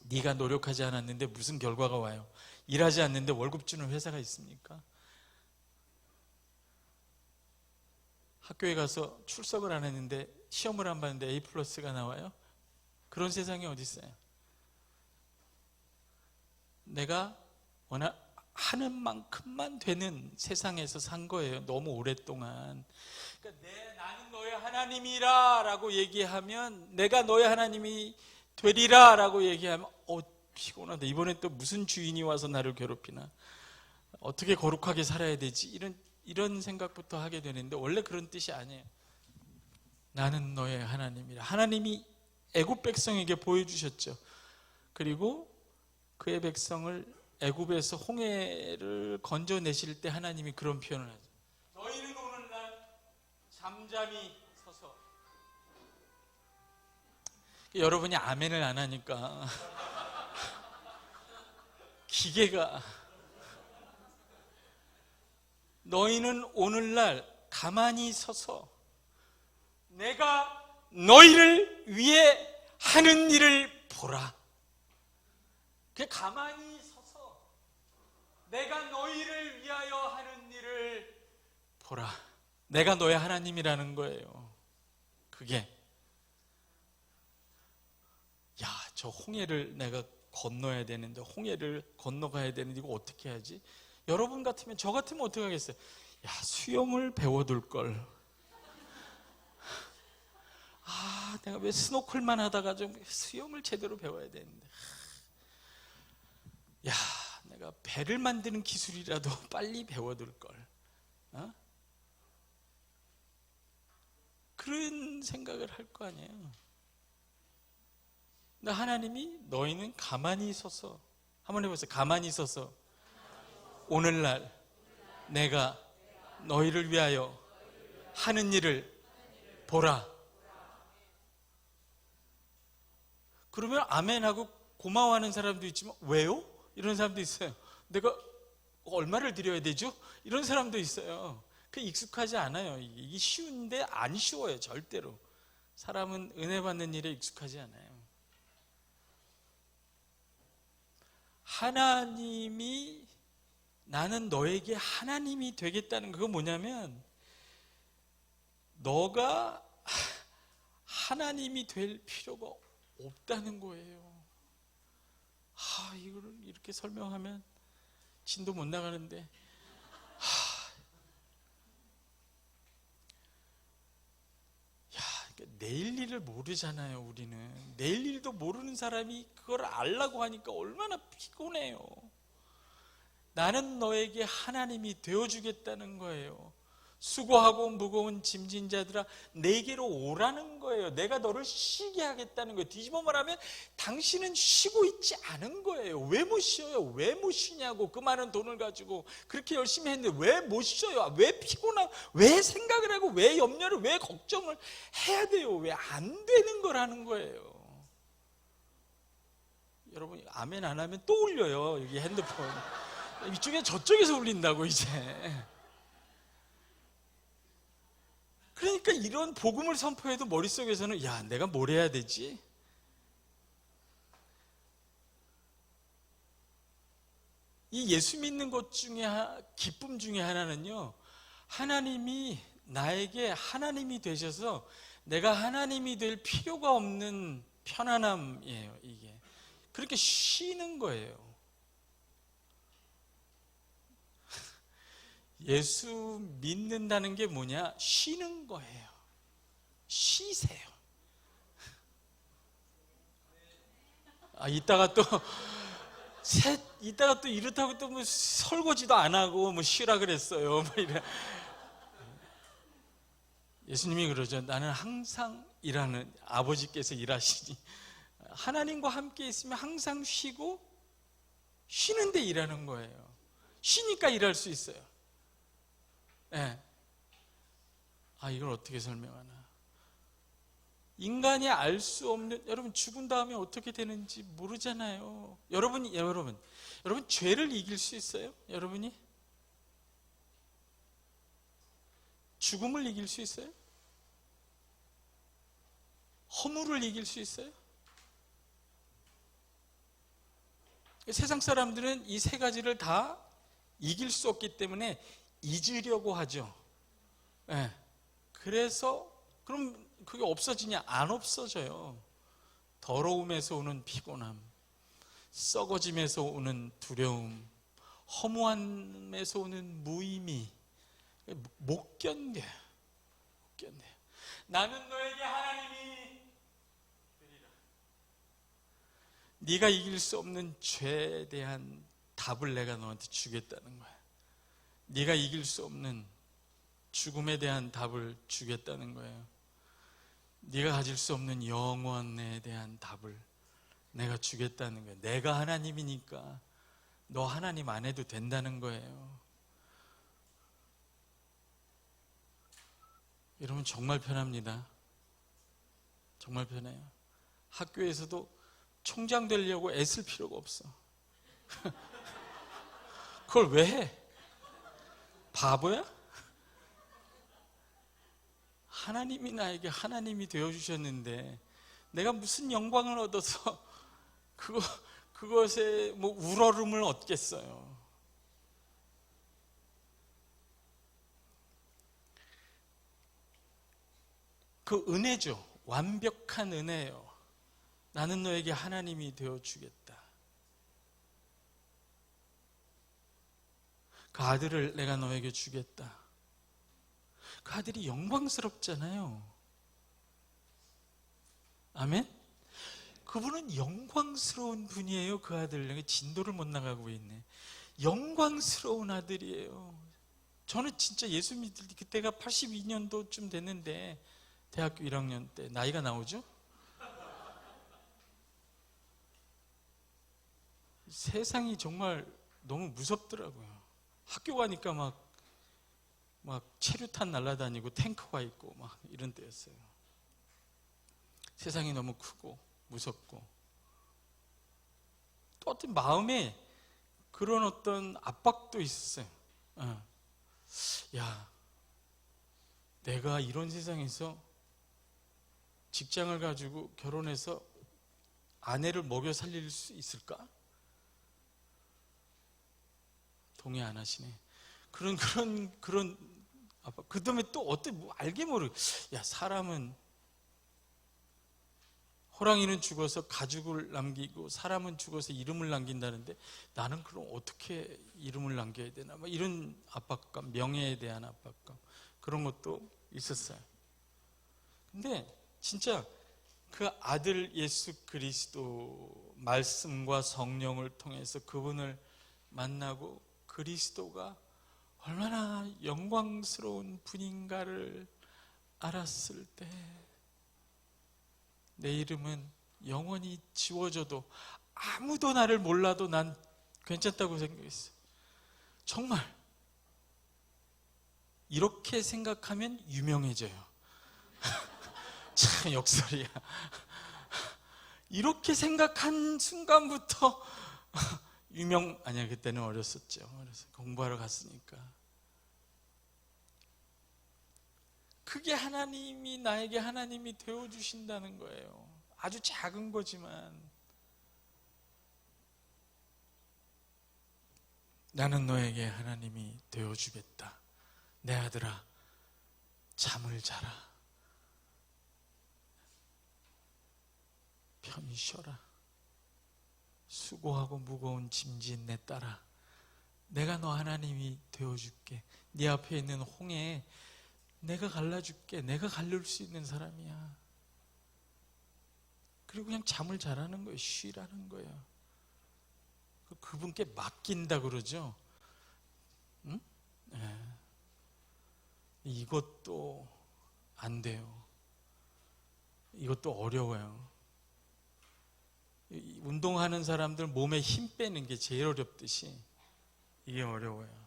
네가 노력하지 않았는데 무슨 결과가 와요? 일하지 않는데 월급 주는 회사가 있습니까? 학교에 가서 출석을 안 했는데 시험을 안 봤는데 A+가 나와요? 그런 세상이 어디 있어요? 내가 하는 만큼만 되는 세상에서 산 거예요. 너무 오랫동안. 그러니까 나는 너의 하나님이라 라고 얘기하면, 내가 너의 하나님이 되리라 라고 얘기하면, 피곤하다. 이번엔 또 무슨 주인이 와서 나를 괴롭히나, 어떻게 거룩하게 살아야 되지, 이런 생각부터 하게 되는데, 원래 그런 뜻이 아니에요. 나는 너의 하나님이라. 하나님이 애굽 백성에게 보여주셨죠. 그리고 그의 백성을 애굽에서 홍해를 건져내실 때 하나님이 그런 표현을 하죠. 너희는 오늘날 잠잠히 서서. 여러분이 아멘을 안 하니까 기계가, 너희는 오늘날 가만히 서서 내가 너희를 위해 하는 일을 보라. 그 가만히 서서 내가 너희를 위하여 하는 일을 보라. 내가 너의 하나님이라는 거예요. 그게, 야, 저 홍해를 내가 건너야 되는데, 홍해를 건너가야 되는데 이거 어떻게 하지? 여러분 같으면, 저 같으면 어떻게 하겠어요? 야, 수영을 배워둘 걸. 아, 내가 왜 스노클만 하다가 좀 수영을 제대로 배워야 되는데. 야, 내가 배를 만드는 기술이라도 빨리 배워둘 걸. 그런 생각을 할 거 아니에요. 근데 하나님이 너희는 가만히 서서, 한번 해보세요. 가만히 서서 오늘날 내가 너희를 위하여 하는 일을 보라. 그러면 아멘하고 고마워하는 사람도 있지만, 왜요? 이런 사람도 있어요. 내가 얼마를 드려야 되죠? 이런 사람도 있어요. 그 익숙하지 않아요. 이게 쉬운데 안 쉬워요. 절대로. 사람은 은혜 받는 일에 익숙하지 않아요. 하나님이 나는 너에게 하나님이 되겠다는, 그건 뭐냐면, 너가 하나님이 될 필요가 없다는 거예요. 이거를 이렇게 설명하면 진도 못 나가는데, 야, 내일 일을 모르잖아요. 우리는 내일 일도 모르는 사람이 그걸 알라고 하니까 얼마나 피곤해요. 나는 너에게 하나님이 되어주겠다는 거예요. 수고하고 무거운 짐진 자들아 내게로 오라는 거예요. 내가 너를 쉬게 하겠다는 거예요. 뒤집어 말하면 당신은 쉬고 있지 않은 거예요. 왜 못 쉬어요? 왜 못 쉬냐고. 그 많은 돈을 가지고 그렇게 열심히 했는데 왜 못 쉬어요? 왜 피곤하고 왜 생각을 하고 왜 염려를 왜 걱정을 해야 돼요? 왜 안 되는 거라는 거예요. 여러분 아멘 안 하면 또 울려요. 여기 핸드폰 이쪽에 저쪽에서 울린다고 이제. 그러니까 이런 복음을 선포해도 머릿속에서는 야 내가 뭘 해야 되지? 이 예수 믿는 것 중에 기쁨 중에 하나는요, 하나님이 나에게 하나님이 되셔서 내가 하나님이 될 필요가 없는 편안함이에요. 이게 그렇게 쉬는 거예요. 예수 믿는다는 게 뭐냐? 쉬는 거예요. 쉬세요. 이따가 또 이렇다고 또 뭐 설거지도 안 하고 뭐 쉬라 그랬어요. 뭐 이래. 예수님이 그러죠. 나는 항상 일하는, 아버지께서 일하시니 하나님과 함께 있으면 항상 쉬고 쉬는데 일하는 거예요. 쉬니까 일할 수 있어요. 네. 이걸 어떻게 설명하나? 인간이 알 수 없는, 여러분 죽은 다음에 어떻게 되는지 모르잖아요. 여러분 죄를 이길 수 있어요? 여러분이? 죽음을 이길 수 있어요? 허물을 이길 수 있어요? 세상 사람들은 이 세 가지를 다 이길 수 없기 때문에 잊으려고 하죠. 네. 그래서 그럼 그게 없어지냐? 안 없어져요. 더러움에서 오는 피곤함, 썩어짐에서 오는 두려움, 허무함에서 오는 무의미, 못 견뎌요. 나는 너에게 하나님이 되리라. 네가 이길 수 없는 죄에 대한 답을 내가 너한테 주겠다는 거야. 네가 이길 수 없는 죽음에 대한 답을 주겠다는 거예요. 네가 가질 수 없는 영원에 대한 답을 내가 주겠다는 거예요. 내가 하나님이니까 너 하나님 안 해도 된다는 거예요. 여러분 정말 편합니다. 정말 편해요. 학교에서도 총장 되려고 애쓸 필요가 없어. 그걸 왜 해? 바보야? 하나님이 나에게 하나님이 되어주셨는데 내가 무슨 영광을 얻어서 그것에 뭐 우러름을 얻겠어요. 그 은혜죠. 완벽한 은혜예요. 나는 너에게 하나님이 되어주겠다. 그 아들을 내가 너에게 주겠다. 그 아들이 영광스럽잖아요. 아멘? 그분은 영광스러운 분이에요. 그 아들. 내가 진도를 못 나가고 있네. 영광스러운 아들이에요. 저는 진짜 예수 믿을 때 그때가 82년도쯤 됐는데 대학교 1학년 때 나이가 나오죠? 세상이 정말 너무 무섭더라고요. 학교 가니까 막 체류탄 날아다니고 탱크가 있고 막 이런 때였어요. 세상이 너무 크고 무섭고 또 어떤 마음에 그런 어떤 압박도 있었어요. 야, 내가 이런 세상에서 직장을 가지고 결혼해서 아내를 먹여 살릴 수 있을까? 동의 안 하시네. 그런 압박. 그 다음에 또 알게 모르게, 야, 사람은, 호랑이는 죽어서 가죽을 남기고 사람은 죽어서 이름을 남긴다는데 나는 그럼 어떻게 이름을 남겨야 되나? 막 이런 압박감, 명예에 대한 압박감, 그런 것도 있었어요. 근데 진짜 그 아들 예수 그리스도 말씀과 성령을 통해서 그분을 만나고 그리스도가 얼마나 영광스러운 분인가를 알았을 때 내 이름은 영원히 지워져도 아무도 나를 몰라도 난 괜찮다고 생각했어. 정말 이렇게 생각하면 유명해져요. 참 역설이야. 이렇게 생각한 순간부터 아니야, 그때는 어렸었죠. 그래서 공부하러 갔으니까. 그게 하나님이 나에게 하나님이 되어주신다는 거예요. 아주 작은 거지만 나는 너에게 하나님이 되어주겠다. 내 아들아, 잠을 자라. 편히 쉬어라. 수고하고 무거운 짐진 내 딸아, 내가 너 하나님이 되어줄게. 네 앞에 있는 홍해 내가 갈라줄게. 내가 갈릴 수 있는 사람이야. 그리고 그냥 잠을 자라는 거예요. 쉬라는 거예요. 그분께 맡긴다 그러죠. 응? 네. 이것도 안 돼요. 이것도 어려워요. 운동하는 사람들 몸에 힘 빼는 게 제일 어렵듯이 이게 어려워요.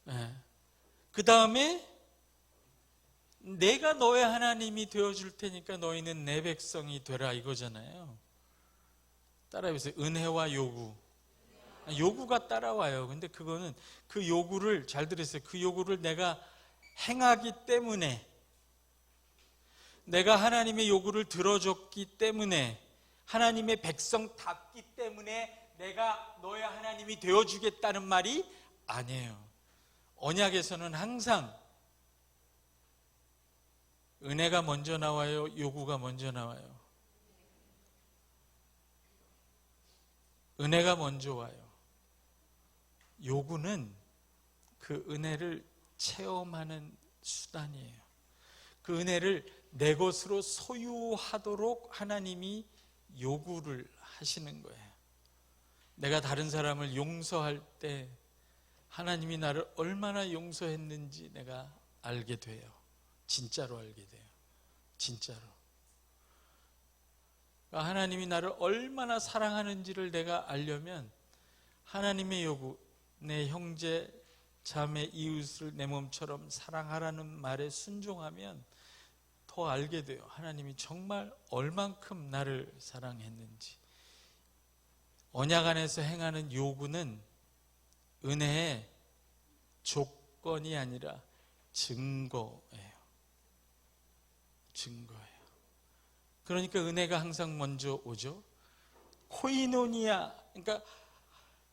네. 그 다음에 내가 너의 하나님이 되어줄 테니까 너희는 내 백성이 되라 이거잖아요. 따라해보세요. 은혜와 요구. 요구가 따라와요. 근데 그거는 그 요구를 잘 들으세요. 그 요구를 내가 행하기 때문에, 내가 하나님의 요구를 들어줬기 때문에, 하나님의 백성답기 때문에 내가 너의 하나님이 되어주겠다는 말이 아니에요. 언약에서는 항상 은혜가 먼저 나와요? 요구가 먼저 나와요? 은혜가 먼저 와요. 요구는 그 은혜를 체험하는 수단이에요. 그 은혜를 내 것으로 소유하도록 하나님이 요구를 하시는 거예요. 내가 다른 사람을 용서할 때 하나님이 나를 얼마나 용서했는지 내가 알게 돼요. 진짜로 알게 돼요. 진짜로. 하나님이 나를 얼마나 사랑하는지를 내가 알려면 하나님의 요구, 내 형제, 자매, 이웃을 내 몸처럼 사랑하라는 말에 순종하면 더 알게 돼요. 하나님이 정말 얼만큼 나를 사랑했는지. 언약 안에서 행하는 요구는 은혜의 조건이 아니라 증거예요. 증거예요. 그러니까 은혜가 항상 먼저 오죠. 코이노니아, 그러니까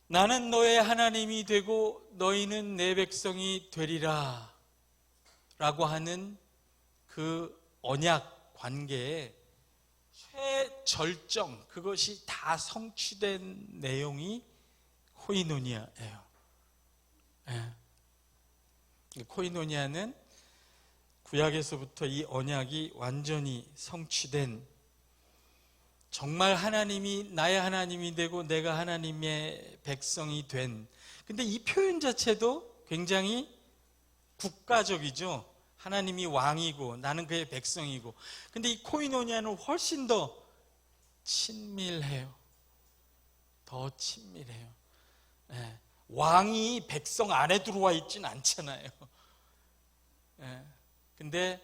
나는 너의 하나님이 되고 너희는 내 백성이 되리라 라고 하는 그 언약 관계의 최절정, 그것이 다 성취된 내용이 코이노니아예요. 코이노니아는 구약에서부터 이 언약이 완전히 성취된, 정말 하나님이 나의 하나님이 되고 내가 하나님의 백성이 된, 근데 이 표현 자체도 굉장히 국가적이죠. 하나님이 왕이고 나는 그의 백성이고. 근데 이 코이노니아는 훨씬 더 친밀해요. 더 친밀해요. 왕이 백성 안에 들어와 있진 않잖아요. 근데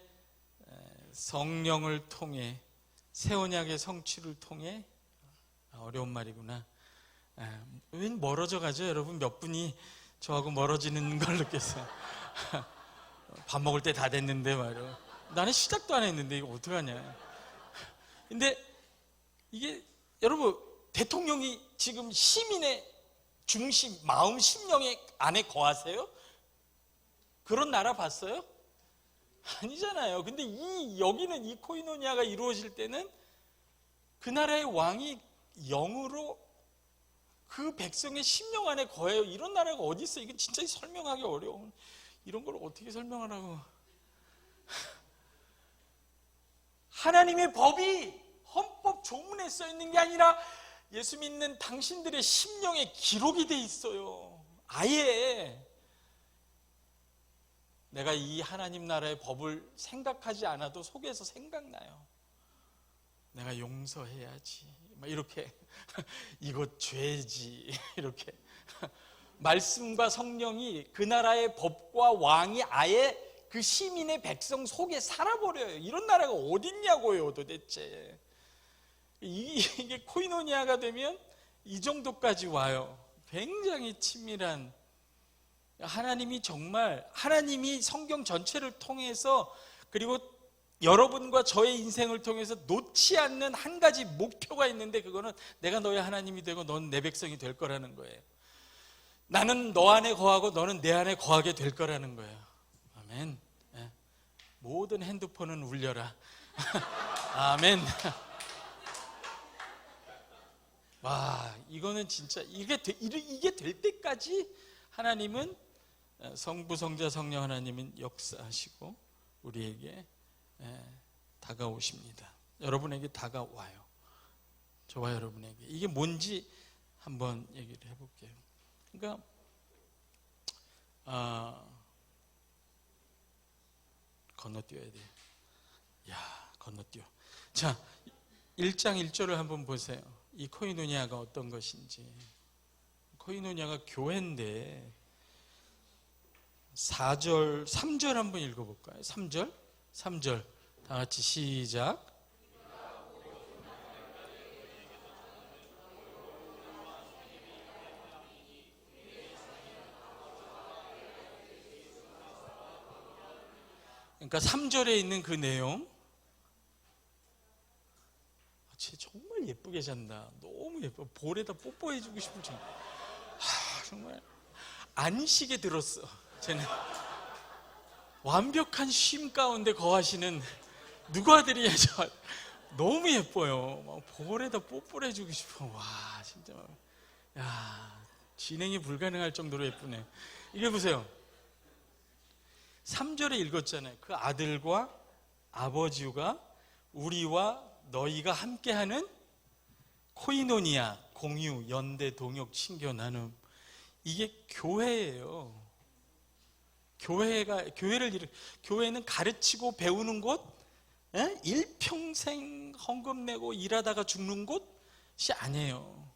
성령을 통해, 새 언약의 성취를 통해, 어려운 말이구나. 왜 멀어져 가죠? 여러분 몇 분이 저하고 멀어지는 걸 느꼈어요. 밥 먹을 때 다 됐는데 말이야. 나는 시작도 안 했는데 이거 어떡하냐. 근데 이게 여러분, 대통령이 지금 시민의 중심, 마음, 심령의 안에 거하세요? 그런 나라 봤어요? 아니잖아요. 근데 여기는 이 코이노니아가 이루어질 때는 그 나라의 왕이 영으로 그 백성의 심령 안에 거해요. 이런 나라가 어디 있어요? 이건 진짜 설명하기 어려운, 이런 걸 어떻게 설명하라고. 하나님의 법이 헌법 조문에 써 있는 게 아니라 예수 믿는 당신들의 심령에 기록이 돼 있어요. 아예 내가 이 하나님 나라의 법을 생각하지 않아도 속에서 생각나요. 내가 용서해야지, 막 이렇게 이거 죄지, 이렇게 말씀과 성령이 그 나라의 법과 왕이 아예 그 시민의 백성 속에 살아버려요. 이런 나라가 어딨냐고요 도대체. 이게 코이노니아가 되면 이 정도까지 와요. 굉장히 친밀한, 하나님이 정말, 하나님이 성경 전체를 통해서, 그리고 여러분과 저의 인생을 통해서 놓지 않는 한 가지 목표가 있는데, 그거는 내가 너의 하나님이 되고 너는 내 백성이 될 거라는 거예요. 나는 너 안에 거하고 너는 내 안에 거하게 될 거라는 거예요. 아멘. 예. 모든 핸드폰은 울려라. 아멘. 와, 이거는 진짜 이게 될 때까지 하나님은, 성부 성자 성령 하나님은 역사하시고 우리에게 다가오십니다. 여러분에게 다가와요. 저와 여러분에게. 이게 뭔지 한번 얘기를 해볼게요. 그러니까 건너뛰어야 돼요. 야, 건너뛰어. 자, 1장 1절을 한번 보세요. 이 코이노니아가 어떤 것인지. 코이노니아가 교회인데 4절, 3절 한번 읽어볼까요? 3절 다 같이 시작. 그러니까 3절에 있는 그 내용, 쟤 정말 예쁘게 잔다. 너무 예뻐. 볼에다 뽀뽀해주고 싶을 정도. 정말 안식에 들었어. 쟤는 완벽한 쉼 가운데 거하시는 누구 아들이야 저. 너무 예뻐요. 막 볼에다 뽀뽀를 해주고 싶어. 와, 진짜. 야, 진행이 불가능할 정도로 예쁘네. 이게 보세요. 3절에 읽었잖아요. 그 아들과 아버지가 우리와 너희가 함께하는 코이노니아, 공유, 연대, 동역, 친교, 나눔. 이게 교회예요. 교회는 가르치고 배우는 곳, 일평생 헌금 내고 일하다가 죽는 곳이 아니에요.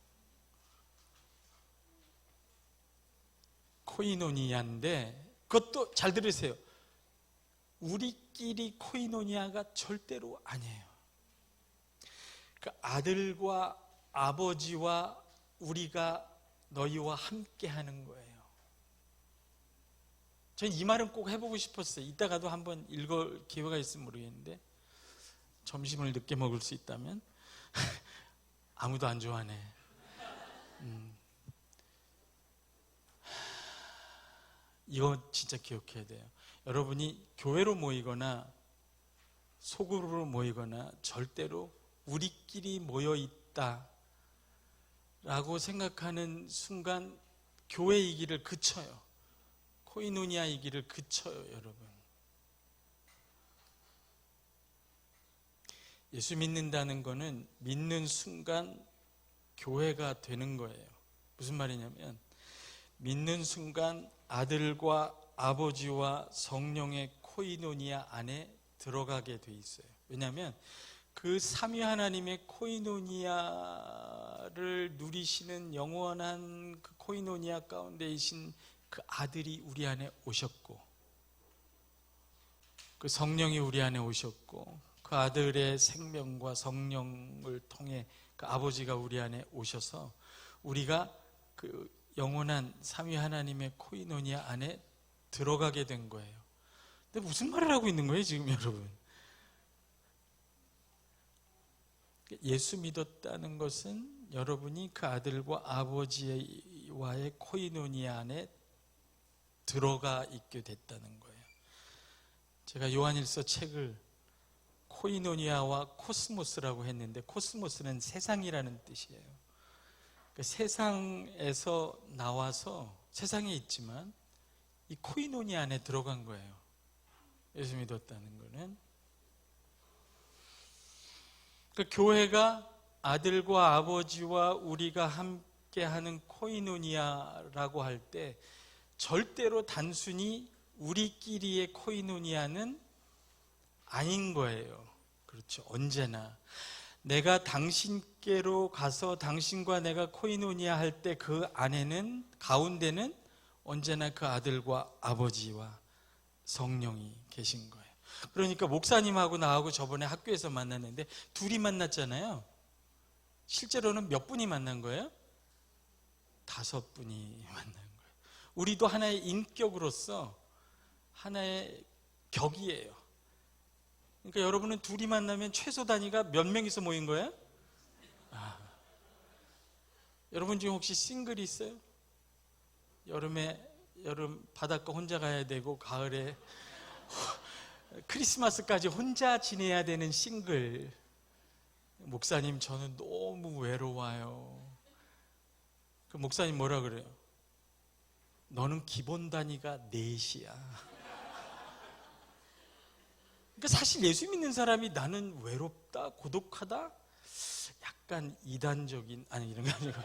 코이노니아인데, 그것도 잘 들으세요. 우리끼리 코이노니아가 절대로 아니에요. 그 아들과 아버지와 우리가 너희와 함께 하는 거예요. 저는 이 말은 꼭 해보고 싶었어요. 이따가도 한번 읽을 기회가 있으면 모르겠는데, 점심을 늦게 먹을 수 있다면. 아무도 안 좋아하네. 이거 진짜 기억해야 돼요. 여러분이 교회로 모이거나 소그룹으로 모이거나 절대로 우리끼리 모여있다 라고 생각하는 순간 교회이기를 그쳐요. 코이노니아이기를 그쳐요. 여러분, 예수 믿는다는 거는 믿는 순간 교회가 되는 거예요. 무슨 말이냐면, 믿는 순간 아들과 아버지와 성령의 코이노니아 안에 들어가게 돼 있어요. 왜냐하면 그 삼위 하나님의 코이노니아를 누리시는 영원한 그 코이노니아 가운데이신 그 아들이 우리 안에 오셨고, 그 성령이 우리 안에 오셨고, 그 아들의 생명과 성령을 통해 그 아버지가 우리 안에 오셔서 우리가 그 영원한 삼위 하나님의 코이노니아 안에 들어가게 된 거예요. 근데 무슨 말을 하고 있는 거예요 지금 여러분? 예수 믿었다는 것은 여러분이 그 아들과 아버지와의 코이노니아 안에 들어가 있게 됐다는 거예요. 제가 요한일서 책을 코이노니아와 코스모스라고 했는데, 코스모스는 세상이라는 뜻이에요. 그 세상에서 나와서 세상에 있지만 이 코이노니아 안에 들어간 거예요. 예수 믿었다는 거는. 그 교회가 아들과 아버지와 우리가 함께하는 코이노니아라고 할 때 절대로 단순히 우리끼리의 코이노니아는 아닌 거예요. 그렇죠. 언제나 내가 당신께로 가서 당신과 내가 코이노니아 할 때 그 안에는, 가운데는 언제나 그 아들과 아버지와 성령이 계신 거예요. 그러니까 목사님하고 나하고 저번에 학교에서 만났는데 둘이 만났잖아요. 실제로는 몇 분이 만난 거예요? 5분이 만난 거예요. 우리도 하나의 인격으로서 하나의 격이에요. 그러니까 여러분은 둘이 만나면 최소 단위가 몇 명이서 모인 거예요? 여러분 중에 혹시 싱글이 있어요? 여름 바닷가 혼자 가야 되고 가을에 크리스마스까지 혼자 지내야 되는 싱글. 목사님, 저는 너무 외로워요. 그 목사님 뭐라 그래요? 너는 기본 단위가 4이야. 그러니까 사실 예수 믿는 사람이 나는 외롭다, 고독하다, 약간 이단적인, 아니 이런 게 아니고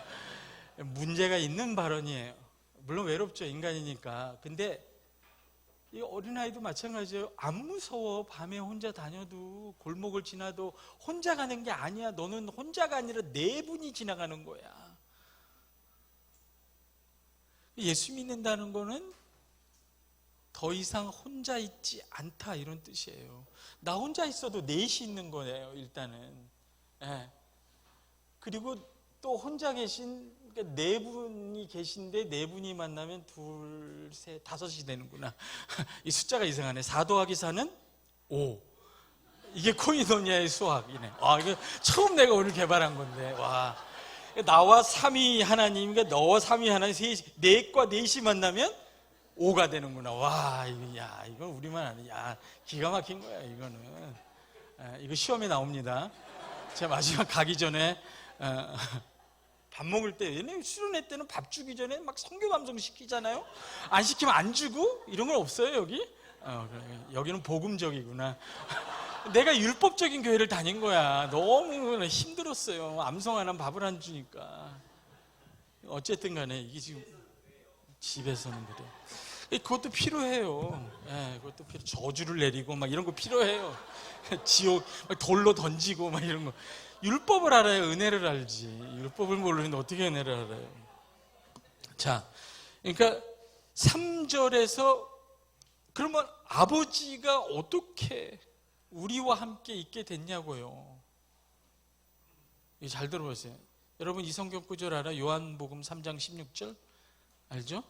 문제가 있는 발언이에요. 물론 외롭죠, 인간이니까. 근데 이 어린아이도 마찬가지예요. 안 무서워. 밤에 혼자 다녀도, 골목을 지나도 혼자 가는 게 아니야. 너는 혼자가 아니라 4분이 지나가는 거야. 예수 믿는다는 거는 더 이상 혼자 있지 않다, 이런 뜻이에요. 나 혼자 있어도 4이 있는 거예요, 일단은. 예. 그리고 또 혼자 계신, 그러니까 4분이 계신데 4분이 만나면 2, 3, 5이 되는구나. 이 숫자가 이상하네. 4 더하기 4는 5. 이게 코이노니아의 수학이네. 이거 처음 내가 오늘 개발한 건데. 와. 나와 3위 하나님, 그러니까 너와 3위 하나님, 4과 4이 만나면 5가 되는구나. 와, 이건 우리만 아니. 기가 막힌 거야, 이거는. 이거 시험에 나옵니다. 제가 마지막 가기 전에 밥 먹을 때, 얘네 수련회 때는 밥 주기 전에 막 선교 감성 시키잖아요. 안 시키면 안 주고 이런 건 없어요, 여기? 여기는 복음적이구나. 내가 율법적인 교회를 다닌 거야. 너무 힘들었어요. 암송 하나 밥을 안 주니까. 어쨌든 간에 이게 지금 집에서는 그래. 그것도 필요해요. 그것도 저주를 내리고 막 이런 거 필요해요. 지옥 막 돌로 던지고 막 이런 거. 율법을 알아야 은혜를 알지. 율법을 모르는데 어떻게 은혜를 알아요? 자, 그러니까 3절에서 그러면 아버지가 어떻게 우리와 함께 있게 됐냐고요. 이거 잘 들어보세요. 여러분 이 성경 구절 알아요? 요한복음 3장 16절 알죠?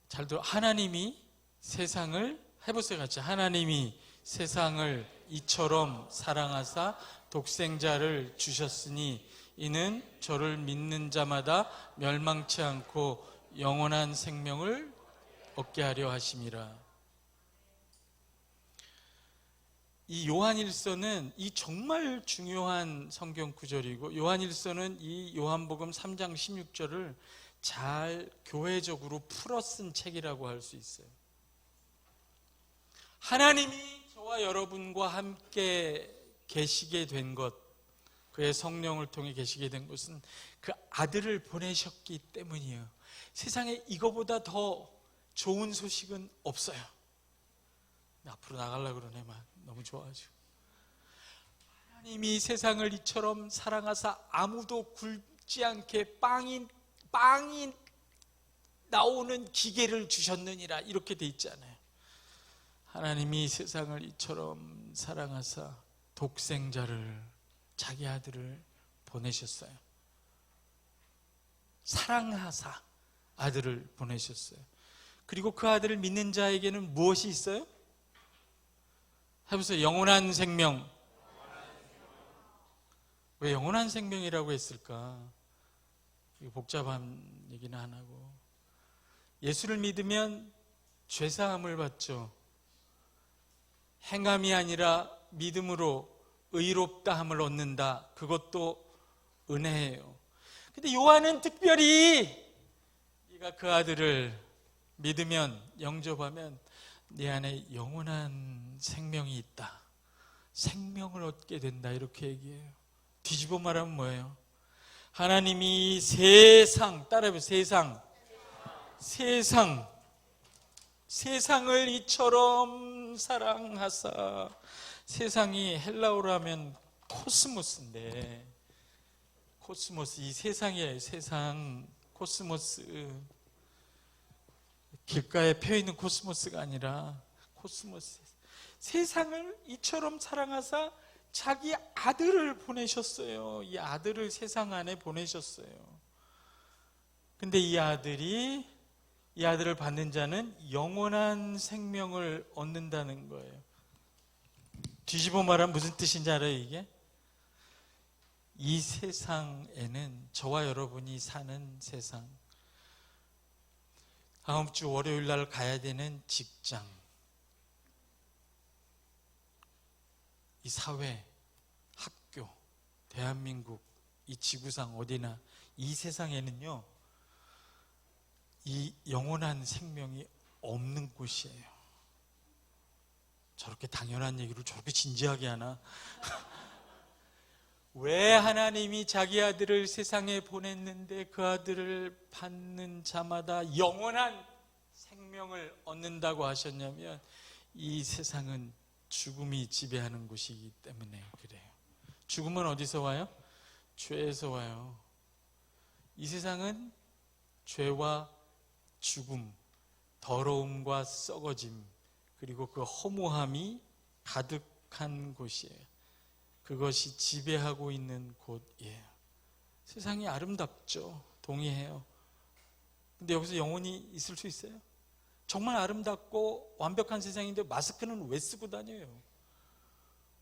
잘 들어. 하나님이 세상을, 해보세요 같이. 하나님이 세상을 이처럼 사랑하사 독생자를 주셨으니 이는 저를 믿는 자마다 멸망치 않고 영원한 생명을 얻게 하려 하심이라. 이 요한일서는 이 정말 중요한 성경 구절이고, 요한일서는 이 요한복음 3장 16절을 잘 교회적으로 풀어 쓴 책이라고 할 수 있어요. 하나님이 저와 여러분과 함께 계시게 된 것, 그의 성령을 통해 계시게 된 것은 그 아들을 보내셨기 때문이에요. 세상에 이거보다 더 좋은 소식은 없어요. 앞으로 나가려고 그러네. 막 너무 좋아가지고. 하나님이 세상을 이처럼 사랑하사 아무도 굶지 않게 빵이 나오는 기계를 주셨느니라, 이렇게 돼 있잖아요. 하나님이 세상을 이처럼 사랑하사 독생자를, 자기 아들을 보내셨어요. 사랑하사 아들을 보내셨어요. 그리고 그 아들을 믿는 자에게는 무엇이 있어요? 해보세요. 영원한 생명. 왜 영원한 생명이라고 했을까? 복잡한 얘기는 안 하고, 예수를 믿으면 죄사함을 받죠. 행함이 아니라 믿음으로 의롭다함을 얻는다. 그것도 은혜예요. 근데 요한은 특별히 네가 그 아들을 믿으면, 영접하면 네 안에 영원한 생명이 있다. 생명을 얻게 된다 이렇게 얘기해요. 뒤집어 말하면 뭐예요? 하나님이 세상, 따라해보세요. 세상을 이처럼 사랑하사. 세상이 헬라어로 하면 코스모스인데, 코스모스, 이 세상이에요. 세상, 코스모스. 길가에 펴있는 코스모스가 아니라 코스모스. 세상을 이처럼 사랑하사 자기 아들을 보내셨어요. 이 아들을 세상 안에 보내셨어요. 근데 이 아들을 받는 자는 영원한 생명을 얻는다는 거예요. 뒤집어 말하면 무슨 뜻인지 알아요, 이게? 이 세상에는 저와 여러분이 사는 세상, 다음 주 월요일 날 가야 되는 직장, 이 사회, 학교, 대한민국, 이 지구상 어디나 이 세상에는요, 이 영원한 생명이 없는 곳이에요. 저렇게 당연한 얘기를 저렇게 진지하게 하나? 왜 하나님이 자기 아들을 세상에 보냈는데 그 아들을 받는 자마다 영원한 생명을 얻는다고 하셨냐면, 이 세상은 죽음이 지배하는 곳이기 때문에 그래요. 죽음은 어디서 와요? 죄에서 와요. 이 세상은 죄와 죽음, 더러움과 썩어짐, 그리고 그 허무함이 가득한 곳이에요. 그것이 지배하고 있는 곳이에요. 세상이 아름답죠. 동의해요. 근데 여기서 영원히 있을 수 있어요? 정말 아름답고 완벽한 세상인데 마스크는 왜 쓰고 다녀요?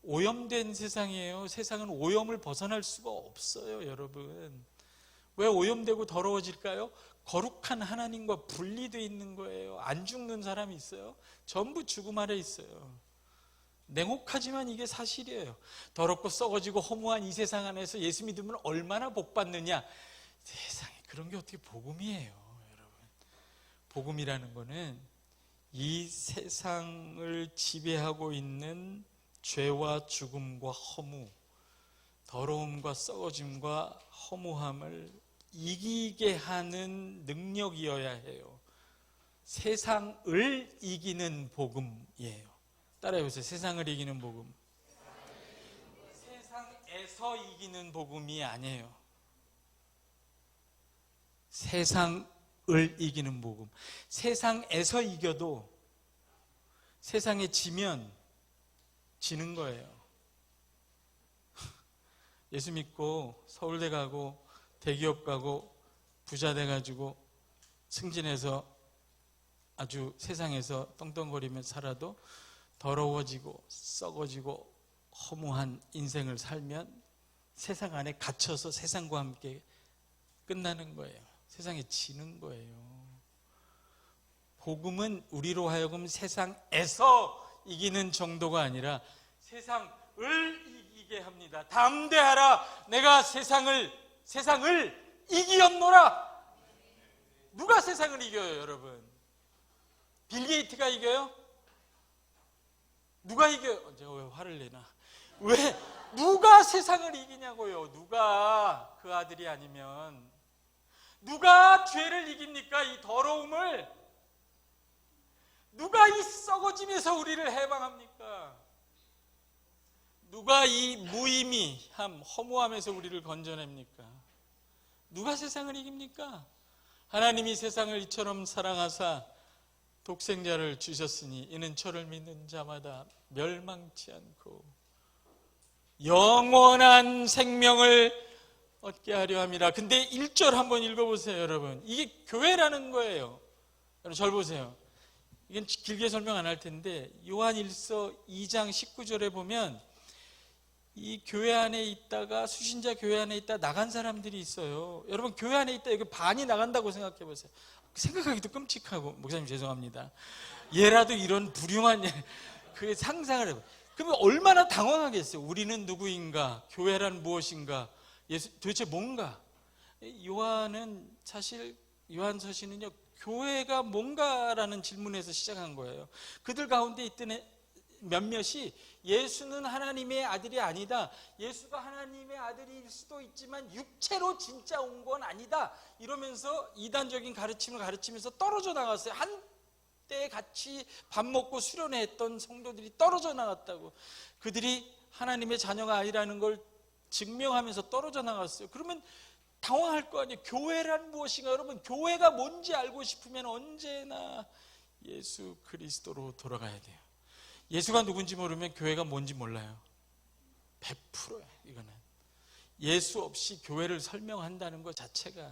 오염된 세상이에요. 세상은 오염을 벗어날 수가 없어요, 여러분. 왜 오염되고 더러워질까요? 거룩한 하나님과 분리되어 있는 거예요. 안 죽는 사람이 있어요? 전부 죽음 아래 있어요. 냉혹하지만 이게 사실이에요. 더럽고 썩어지고 허무한 이 세상 안에서 예수 믿으면 얼마나 복 받느냐. 세상에 그런 게 어떻게 복음이에요, 여러분. 복음이라는 거는 이 세상을 지배하고 있는 죄와 죽음과 허무, 더러움과 썩어짐과 허무함을 이기게 하는 능력이어야 해요. 세상을 이기는 복음이에요. 따라해보세요. 세상을 이기는 복음. 세상에서 이기는 복음이 아니에요. 세상을 이기는 복음. 세상에서 이겨도 세상에 지면 지는 거예요. 예수 믿고 서울대 가고 대기업 가고 부자 돼가지고 승진해서 아주 세상에서 떵떵거리며 살아도 더러워지고 썩어지고 허무한 인생을 살면 세상 안에 갇혀서 세상과 함께 끝나는 거예요. 세상에 지는 거예요. 복음은 우리로 하여금 세상에서 이기는 정도가 아니라 세상을 이기게 합니다. 담대하라. 내가 세상을 이기었노라. 누가 세상을 이겨요, 여러분? 빌 게이트가 이겨요? 누가 이겨요? 제가 왜 화를 내나? 왜? 누가 세상을 이기냐고요? 누가? 그 아들이 아니면 누가 죄를 이깁니까? 이 더러움을 누가 이 썩어짐에서 우리를 해방합니까? 누가 이 무의미함, 허무함에서 우리를 건져냅니까? 누가 세상을 이깁니까? 하나님이 세상을 이처럼 사랑하사 독생자를 주셨으니 이는 저를 믿는 자마다 멸망치 않고 영원한 생명을 얻게 하려 함이라. 근데 1절 한번 읽어보세요, 여러분. 이게 교회라는 거예요. 여러분 절 보세요. 이건 길게 설명 안 할 텐데 요한일서 2장 19절에 보면 이 교회 안에 있다가 수신자 교회 안에 있다 나간 사람들이 있어요. 여러분 교회 안에 있다 여기 반이 나간다고 생각해 보세요. 생각하기도 끔찍하고, 목사님 죄송합니다. 얘라도 이런 불용한 그 상상을 해봐요. 그러면 얼마나 당황하겠어요. 우리는 누구인가? 교회란 무엇인가? 도대체 뭔가? 요한은 사실 요한서신은요 교회가 뭔가라는 질문에서 시작한 거예요. 그들 가운데 있던 몇몇이 예수는 하나님의 아들이 아니다, 예수가 하나님의 아들일 수도 있지만 육체로 진짜 온 건 아니다, 이러면서 이단적인 가르침을 가르치면서 떨어져 나갔어요. 한때 같이 밥 먹고 수련회 했던 성도들이 떨어져 나갔다고. 그들이 하나님의 자녀가 아니라는 걸 증명하면서 떨어져 나갔어요. 그러면 당황할 거 아니에요. 교회란 무엇인가? 여러분, 교회가 뭔지 알고 싶으면 언제나 예수 그리스도로 돌아가야 돼요. 예수가 누군지 모르면 교회가 뭔지 몰라요. 100%예요. 이거는 예수 없이 교회를 설명한다는 것 자체가,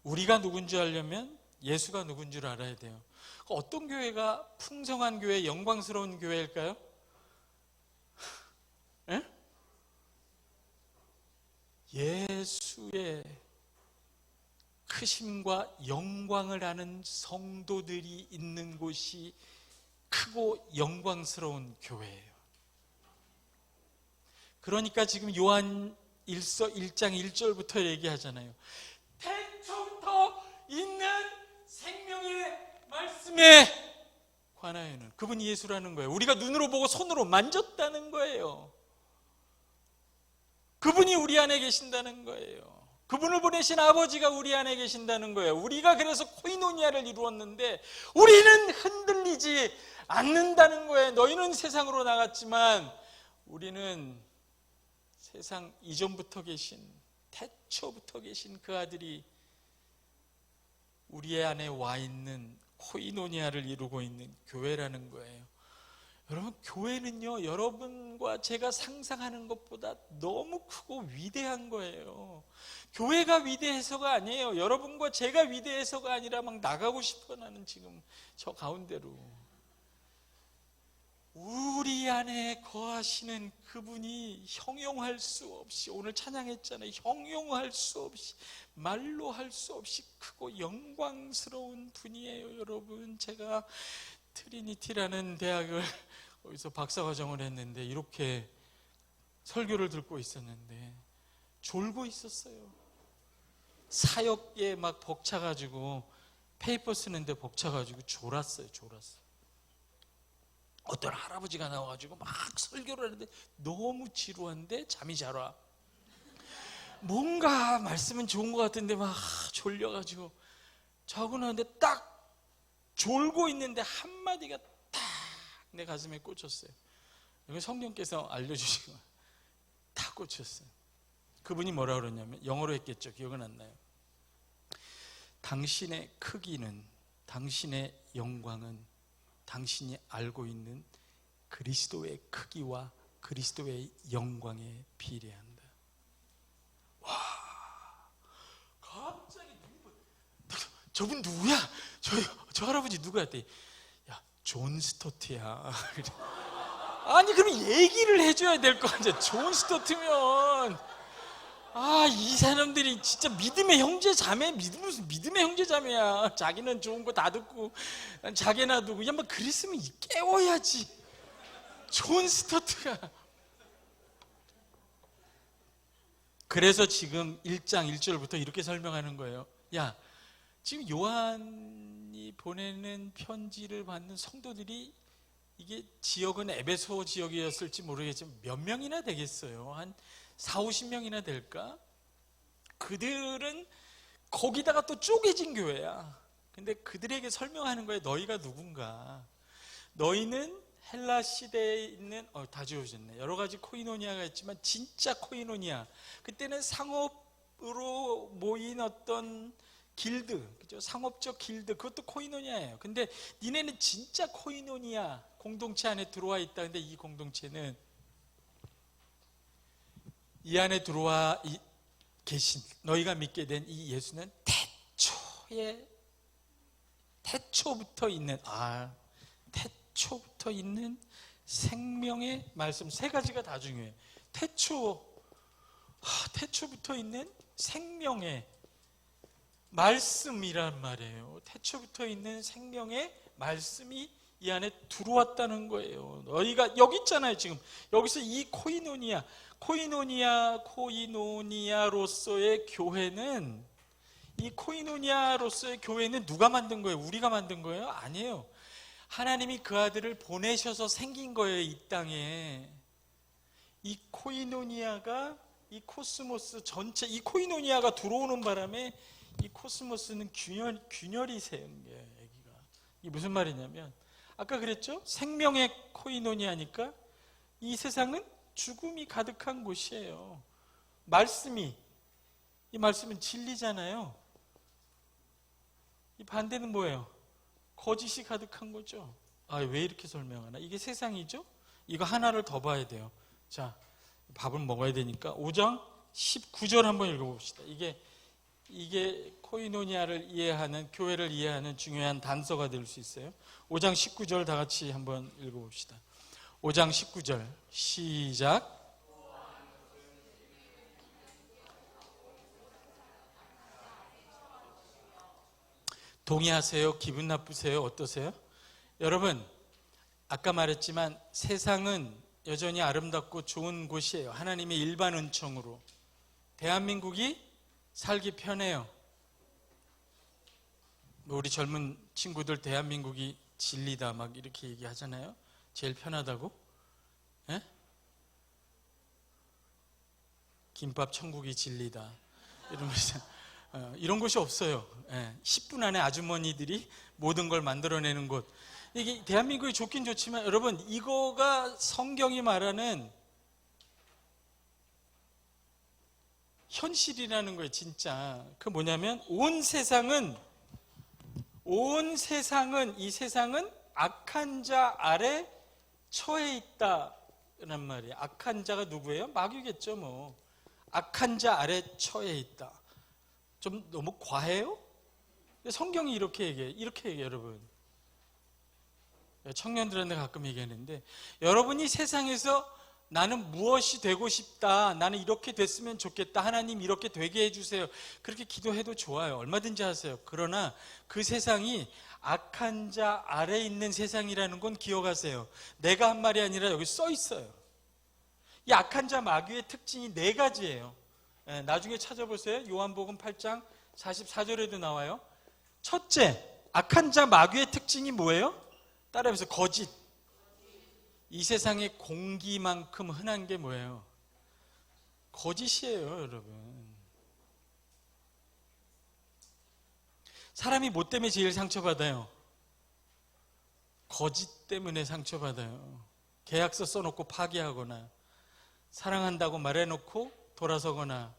우리가 누군지 알려면 예수가 누군지를 알아야 돼요. 어떤 교회가 풍성한 교회, 영광스러운 교회일까요? 예? 예수의 크심과 영광을 아는 성도들이 있는 곳이 크고 영광스러운 교회예요. 그러니까 지금 요한 1장 1절부터 얘기하잖아요. 태초부터 있는 생명의 말씀에 관하여는, 그분이 예수라는 거예요. 우리가 눈으로 보고 손으로 만졌다는 거예요. 그분이 우리 안에 계신다는 거예요. 그분을 보내신 아버지가 우리 안에 계신다는 거예요. 우리가 그래서 코이노니아를 이루었는데 우리는 흔들리지 않는다는 거예요. 너희는 세상으로 나갔지만 우리는 세상 이전부터 계신, 태초부터 계신 그 아들이 우리 안에 와 있는 코이노니아를 이루고 있는 교회라는 거예요. 여러분, 교회는요, 여러분과 제가 상상하는 것보다 너무 크고 위대한 거예요. 교회가 위대해서가 아니에요. 여러분과 제가 위대해서가 아니라 막 나가고 싶어, 나는 지금 저 가운데로. 우리 안에 거하시는 그분이 형용할 수 없이, 오늘 찬양했잖아요. 형용할 수 없이, 말로 할 수 없이 크고 영광스러운 분이에요. 여러분, 제가 트리니티라는 대학을 거기서 박사과정을 했는데 이렇게 설교를 듣고 있었는데 졸고 있었어요. 사역에 막 벅차가지고, 페이퍼 쓰는데 벅차가지고 졸았어요. 어떤 할아버지가 나와가지고 막 설교를 하는데 너무 지루한데 잠이 잘 와. 뭔가 말씀은 좋은 것 같은데 막 졸려가지고 자고 나는데 딱 졸고 있는데 한마디가 딱 내 가슴에 꽂혔어요. 여기 성령께서 알려주신 거예요. 딱 꽂혔어요. 그분이 뭐라 그러냐면, 영어로 했겠죠. 기억은 안 나요. 당신의 크기는, 당신의 영광은 당신이 알고 있는 그리스도의 크기와 그리스도의 영광에 비례한다. 와, 갑자기 저분 누구야? 저 할아버지 누구야? 했더니, 야, 존 스토트야. 아니, 그럼 얘기를 해줘야 될 거 아니야. 존 스토트면. 아, 이 사람들이 진짜 믿음의 형제 자매, 무슨 믿음의 형제 자매야. 자기는 좋은 거 다 듣고 자기 놔두고. 야, 뭐 그랬으면 깨워야지. 존 스토트가. 그래서 지금 1장 1절부터 이렇게 설명하는 거예요. 야, 지금 요한이 보내는 편지를 받는 성도들이, 이게 지역은 에베소 지역이었을지 모르겠지만 몇 명이나 되겠어요? 한 40-50명이나 될까? 그들은 거기다가 또 쪼개진 교회야. 근데 그들에게 설명하는 거예요. 너희가 누군가? 너희는 헬라 시대에 있는, 다 지워졌네. 여러 가지 코이노니아가 있지만 진짜 코이노니아, 그때는 상업으로 모인 어떤 길드, 그죠? 상업적 길드, 그것도 코이노니아예요. 근데 니네는 진짜 코이노니아 공동체 안에 들어와 있다. 근데 이 공동체는, 이 안에 들어와 계신, 너희가 믿게 된 이 예수는 태초부터 있는, 태초부터 있는 생명의 말씀. 세 가지가 다 중요해요. 태초부터 있는 생명의 말씀이란 말이에요. 태초부터 있는 생명의 말씀이 이 안에 들어왔다는 거예요. 너희가 여기 있잖아요. 지금 여기서 이 코이노니아로서의 교회는, 이 코이노니아로서의 교회는 누가 만든 거예요? 우리가 만든 거예요? 아니에요. 하나님이 그 아들을 보내셔서 생긴 거예요. 이 땅에. 이 코이노니아가, 이 코스모스 전체, 이 코이노니아가 들어오는 바람에 이 코스모스는 균열이 새는 거예요. 여기가. 이게 무슨 말이냐면, 아까 그랬죠? 생명의 코이노니아니까 이 세상은 죽음이 가득한 곳이에요. 이 말씀은 진리잖아요. 이 반대는 뭐예요? 거짓이 가득한 거죠. 왜 이렇게 설명하나? 이게 세상이죠? 이거 하나를 더 봐야 돼요. 자, 밥을 먹어야 되니까 5장 19절 한번 읽어봅시다. 이게 코이노니아를 이해하는, 교회를 이해하는 중요한 단서가 될 수 있어요. 5장 19절 다 같이 한번 읽어봅시다. 5장 19절 시작. 동의하세요? 기분 나쁘세요? 어떠세요? 여러분, 아까 말했지만 세상은 여전히 아름답고 좋은 곳이에요. 하나님의 일반 은총으로. 대한민국이 살기 편해요. 우리 젊은 친구들 대한민국이 진리다 막 이렇게 얘기하잖아요. 제일 편하다고? 예? 김밥 천국이 진리다 이러면서 이런 곳이 없어요. 10분 안에 아주머니들이 모든 걸 만들어내는 곳. 이게 대한민국이 좋긴 좋지만 여러분, 이거가 성경이 말하는 현실이라는 거예요. 진짜. 그 뭐냐면 이 세상은 악한 자 아래 처해 있다는 말이에요. 악한 자가 누구예요? 마귀겠죠 뭐. 악한 자 아래 처해 있다. 좀 너무 과해요? 성경이 이렇게 얘기해요, 여러분. 청년들한테 가끔 얘기하는데, 여러분이 세상에서 나는 무엇이 되고 싶다, 나는 이렇게 됐으면 좋겠다, 하나님 이렇게 되게 해주세요, 그렇게 기도해도 좋아요. 얼마든지 하세요. 그러나 그 세상이 악한 자 아래 있는 세상이라는 건 기억하세요. 내가 한 말이 아니라 여기 써 있어요. 이 악한 자 마귀의 특징이 4가지예요. 나중에 찾아보세요. 요한복음 8장 44절에도 나와요. 첫째, 악한 자 마귀의 특징이 뭐예요? 따라해서 거짓. 이 세상의 공기만큼 흔한 게 뭐예요? 거짓이에요, 여러분. 사람이 뭐 때문에 제일 상처받아요? 거짓 때문에 상처받아요. 계약서 써놓고 파기하거나, 사랑한다고 말해놓고 돌아서거나,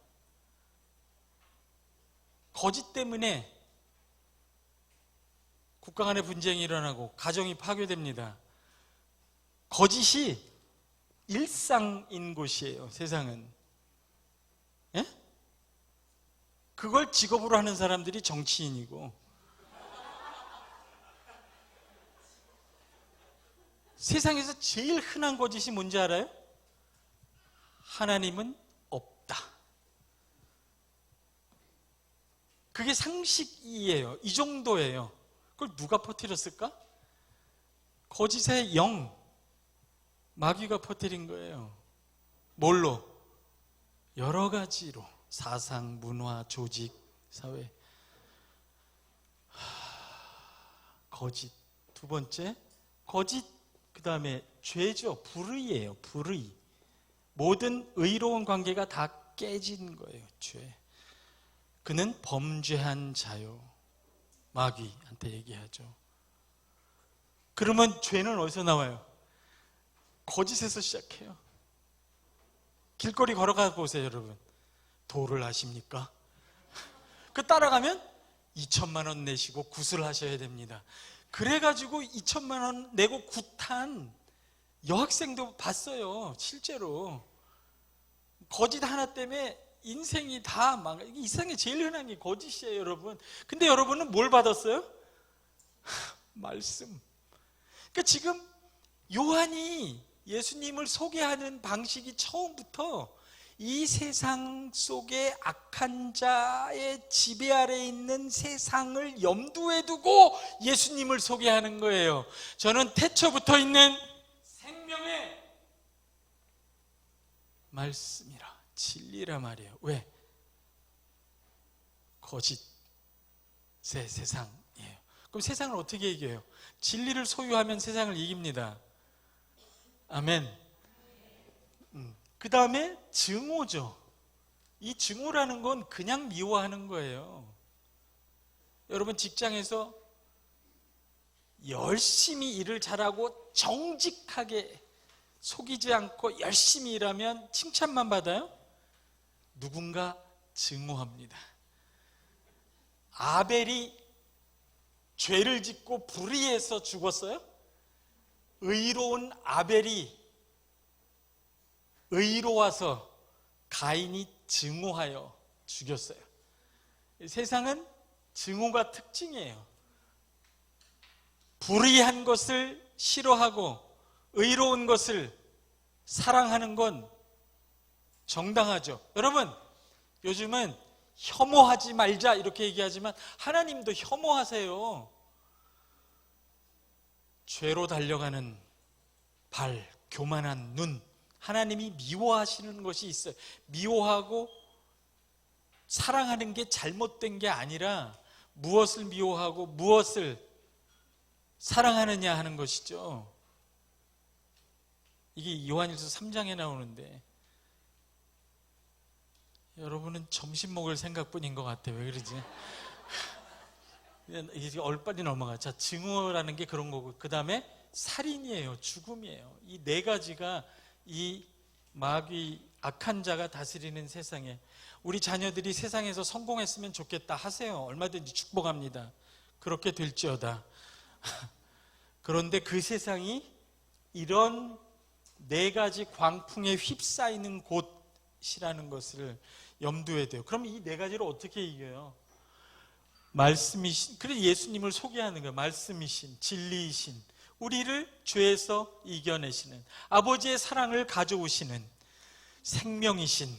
거짓 때문에 국가 간의 분쟁이 일어나고 가정이 파괴됩니다. 거짓이 일상인 곳이에요, 세상은. 예? 그걸 직업으로 하는 사람들이 정치인이고, 세상에서 제일 흔한 거짓이 뭔지 알아요? 하나님은 없다. 그게 상식이에요. 이 정도예요. 그걸 누가 퍼뜨렸을까? 거짓의 영, 마귀가 퍼뜨린 거예요. 뭘로? 여러 가지로. 사상, 문화, 조직, 사회. 거짓. 두 번째, 거짓, 그 다음에 죄죠. 불의예요. 불의. 모든 의로운 관계가 다 깨진 거예요. 죄. 그는 범죄한 자요. 마귀한테 얘기하죠. 그러면 죄는 어디서 나와요? 거짓에서 시작해요. 길거리 걸어가 보세요, 여러분. 도를 아십니까? 그 따라가면 2천만 원 내시고 굿을 하셔야 됩니다. 그래가지고 2천만 원 내고 굿한 여학생도 봤어요, 실제로. 거짓 하나 때문에 인생이 다 이 세상에 제일 흔한 게 거짓이에요, 여러분. 근데 여러분은 뭘 받았어요? 말씀. 그러니까 지금 요한이 예수님을 소개하는 방식이 처음부터 이 세상 속에 악한 자의 지배 아래 있는 세상을 염두에 두고 예수님을 소개하는 거예요. 저는 태초부터 있는 생명의 말씀이라, 진리라 말이에요. 왜? 거짓의 세상이에요. 그럼 세상을 어떻게 이겨요? 진리를 소유하면 세상을 이깁니다. 아멘. 그 다음에 증오죠. 이 증오라는 건 그냥 미워하는 거예요. 여러분 직장에서 열심히 일을 잘하고 정직하게 속이지 않고 열심히 일하면 칭찬만 받아요? 누군가 증오합니다. 아벨이 죄를 짓고 불의해서 죽었어요? 의로운 아벨이 의로워서 가인이 증오하여 죽였어요. 세상은 증오가 특징이에요. 불의한 것을 싫어하고 의로운 것을 사랑하는 건 정당하죠. 여러분, 요즘은 혐오하지 말자 이렇게 얘기하지만 하나님도 혐오하세요. 죄로 달려가는 발, 교만한 눈, 하나님이 미워하시는 것이 있어요. 미워하고 사랑하는 게 잘못된 게 아니라 무엇을 미워하고 무엇을 사랑하느냐 하는 것이죠. 이게 요한일서 3장에 나오는데 여러분은 점심 먹을 생각뿐인 것 같아요. 왜 그러지? 이게 얼빨리 넘어가. 자, 증오라는 게 그런 거고, 그 다음에 살인이에요. 죽음이에요. 이 네 가지가 이 마귀 악한 자가 다스리는 세상에, 우리 자녀들이 세상에서 성공했으면 좋겠다 하세요. 얼마든지 축복합니다. 그렇게 될지어다. 그런데 그 세상이 이런 네 가지 광풍에 휩싸이는 곳이라는 것을 염두에 둬요. 그럼 이 네 가지를 어떻게 이겨요? 말씀이신, 그래서 예수님을 소개하는 거예요. 말씀이신, 진리이신, 우리를 죄에서 이겨내시는, 아버지의 사랑을 가져오시는 생명이신.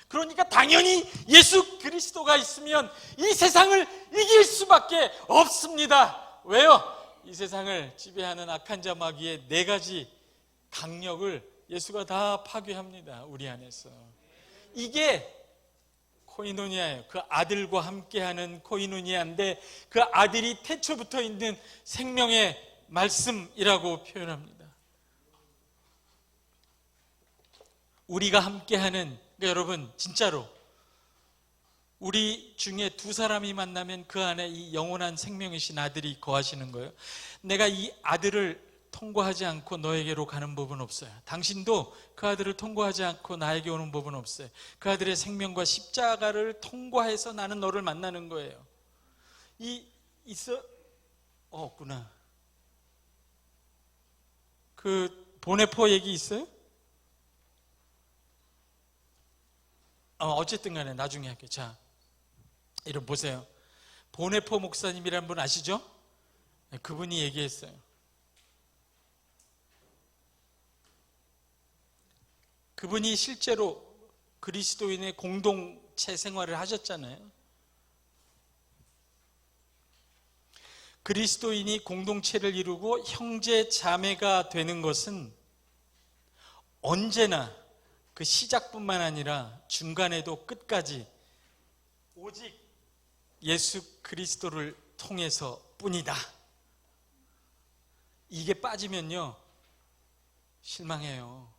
그러니까 당연히 예수 그리스도가 있으면 이 세상을 이길 수밖에 없습니다. 왜요? 이 세상을 지배하는 악한 자 마귀의 네 가지 강력을 예수가 다 파괴합니다. 우리 안에서. 이게 코이노니아예요. 그 아들과 함께하는 코이노니아인데 그 아들이 태초부터 있는 생명의 말씀이라고 표현합니다. 우리가 함께하는, 그러니까 여러분 진짜로 우리 중에 두 사람이 만나면 그 안에 이 영원한 생명이신 아들이 거하시는 거예요. 내가 이 아들을 통과하지 않고 너에게로 가는 법은 없어요. 당신도 그 아들을 통과하지 않고 나에게 오는 법은 없어요. 그 아들의 생명과 십자가를 통과해서 나는 너를 만나는 거예요. 없구나. 그 보네포 얘기 있어요? 어쨌든 간에 나중에 할게요. 자, 이름 보세요. 보네포 목사님이라는 분 아시죠? 그분이 얘기했어요. 그분이 실제로 그리스도인의 공동체 생활을 하셨잖아요. 그리스도인이 공동체를 이루고 형제 자매가 되는 것은 언제나 그 시작뿐만 아니라 중간에도 끝까지 오직 예수 그리스도를 통해서 뿐이다. 이게 빠지면요 실망해요.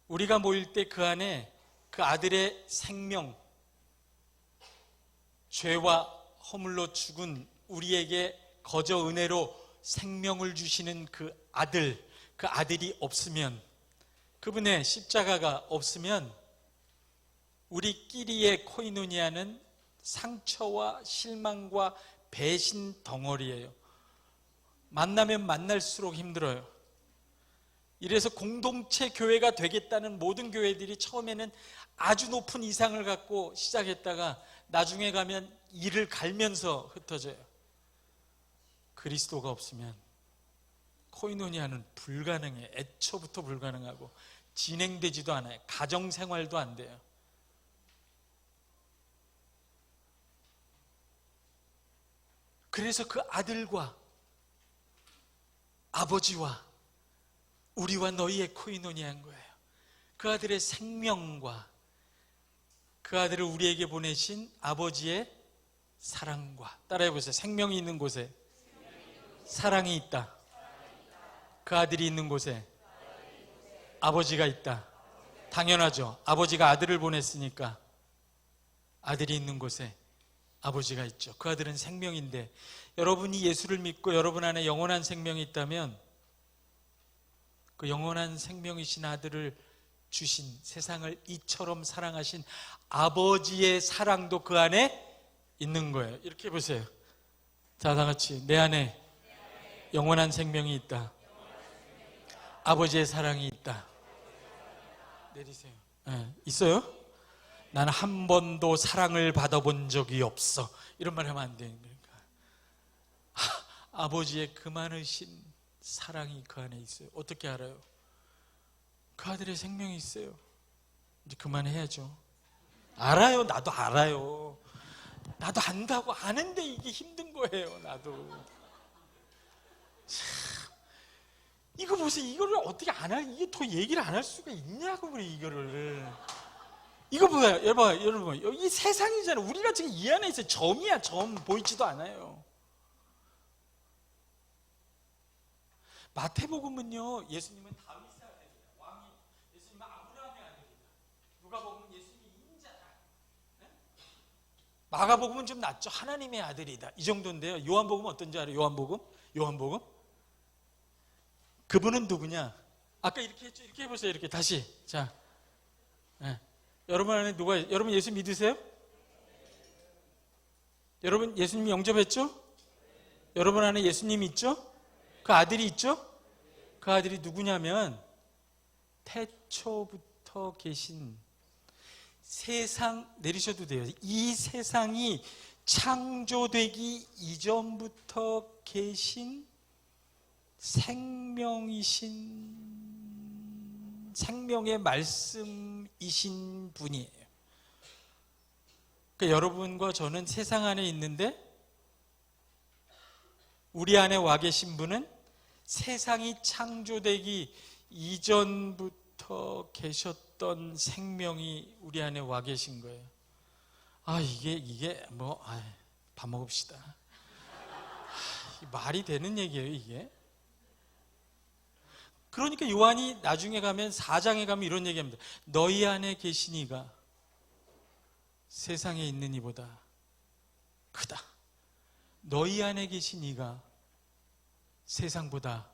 우리가 모일 때 그 안에 그 아들의 생명, 죄와 허물로 죽은 우리에게 거저 은혜로 생명을 주시는 그 아들이 없으면, 그분의 십자가가 없으면 우리끼리의 코이노니아는 상처와 실망과 배신 덩어리예요. 만나면 만날수록 힘들어요. 이래서 공동체 교회가 되겠다는 모든 교회들이 처음에는 아주 높은 이상을 갖고 시작했다가 나중에 가면 이를 갈면서 흩어져요. 그리스도가 없으면 코이노니아는 불가능해. 애초부터 불가능하고 진행되지도 않아요. 가정생활도 안 돼요. 그래서 그 아들과 아버지와 우리와 너희의 코이노니아인 거예요. 그 아들의 생명과 그 아들을 우리에게 보내신 아버지의 사랑과, 따라해 보세요. 생명이 있는 곳에 사랑이 있다. 그 아들이 있는 곳에 아버지가 있다. 당연하죠. 아버지가 아들을 보냈으니까 아들이 있는 곳에 아버지가 있죠. 그 아들은 생명인데, 여러분이 예수를 믿고 여러분 안에 영원한 생명이 있다면 그 영원한 생명이신 아들을 주신, 세상을 이처럼 사랑하신 아버지의 사랑도 그 안에 있는 거예요. 이렇게 보세요. 자, 다 같이. 내 안에 영원한 생명이 있다. 아버지의 사랑이 있다. 내리세요. 네, 있어요? 나는 한 번도 사랑을 받아본 적이 없어. 이런 말 하면 안 되는 거니까. 아버지의 그 많으신 사랑이 그 안에 있어요. 어떻게 알아요? 그 아들의 생명이 있어요. 이제 그만해야죠. 알아요. 나도 알아요. 나도 안다고 아는데 이게 힘든 거예요. 나도. 참, 이거 보세요. 이거를 어떻게 안 할, 이게 더 얘기를 안 할 수가 있냐고 그래, 이거를. 이거 봐요. 여러분. 이 세상이잖아요. 우리가 지금 이 안에 있어요. 점이야, 점. 보이지도 않아요. 마태복음은요, 예수님은 다윗의 아들이다. 왕이, 예수님은 아브라함의 아들이다. 누가복음은 예수님이 인자다. 네? 마가복음은 좀 낫죠. 하나님의 아들이다. 이 정도인데요. 요한복음은 어떤지 알아요? 요한복음? 그분은 누구냐? 아까 이렇게 했죠. 이렇게 해보세요. 이렇게 다시. 자, 네. 여러분 안에 여러분 예수 믿으세요? 여러분 예수님 영접했죠? 여러분 안에 예수님 있죠? 그 아들이 있죠? 그 아들이 누구냐면 태초부터 계신, 세상, 내리셔도 돼요. 이 세상이 창조되기 이전부터 계신 생명이신, 생명의 말씀이신 분이에요. 그러니까 여러분과 저는 세상 안에 있는데 우리 안에 와 계신 분은 세상이 창조되기 이전부터 계셨던 생명이 우리 안에 와 계신 거예요. 이게 밥 먹읍시다. 말이 되는 얘기예요, 이게? 그러니까 요한이 나중에 가면 4장에 가면 이런 얘기합니다. 너희 안에 계신 이가 세상에 있는 이보다 크다. 너희 안에 계신 이가 세상보다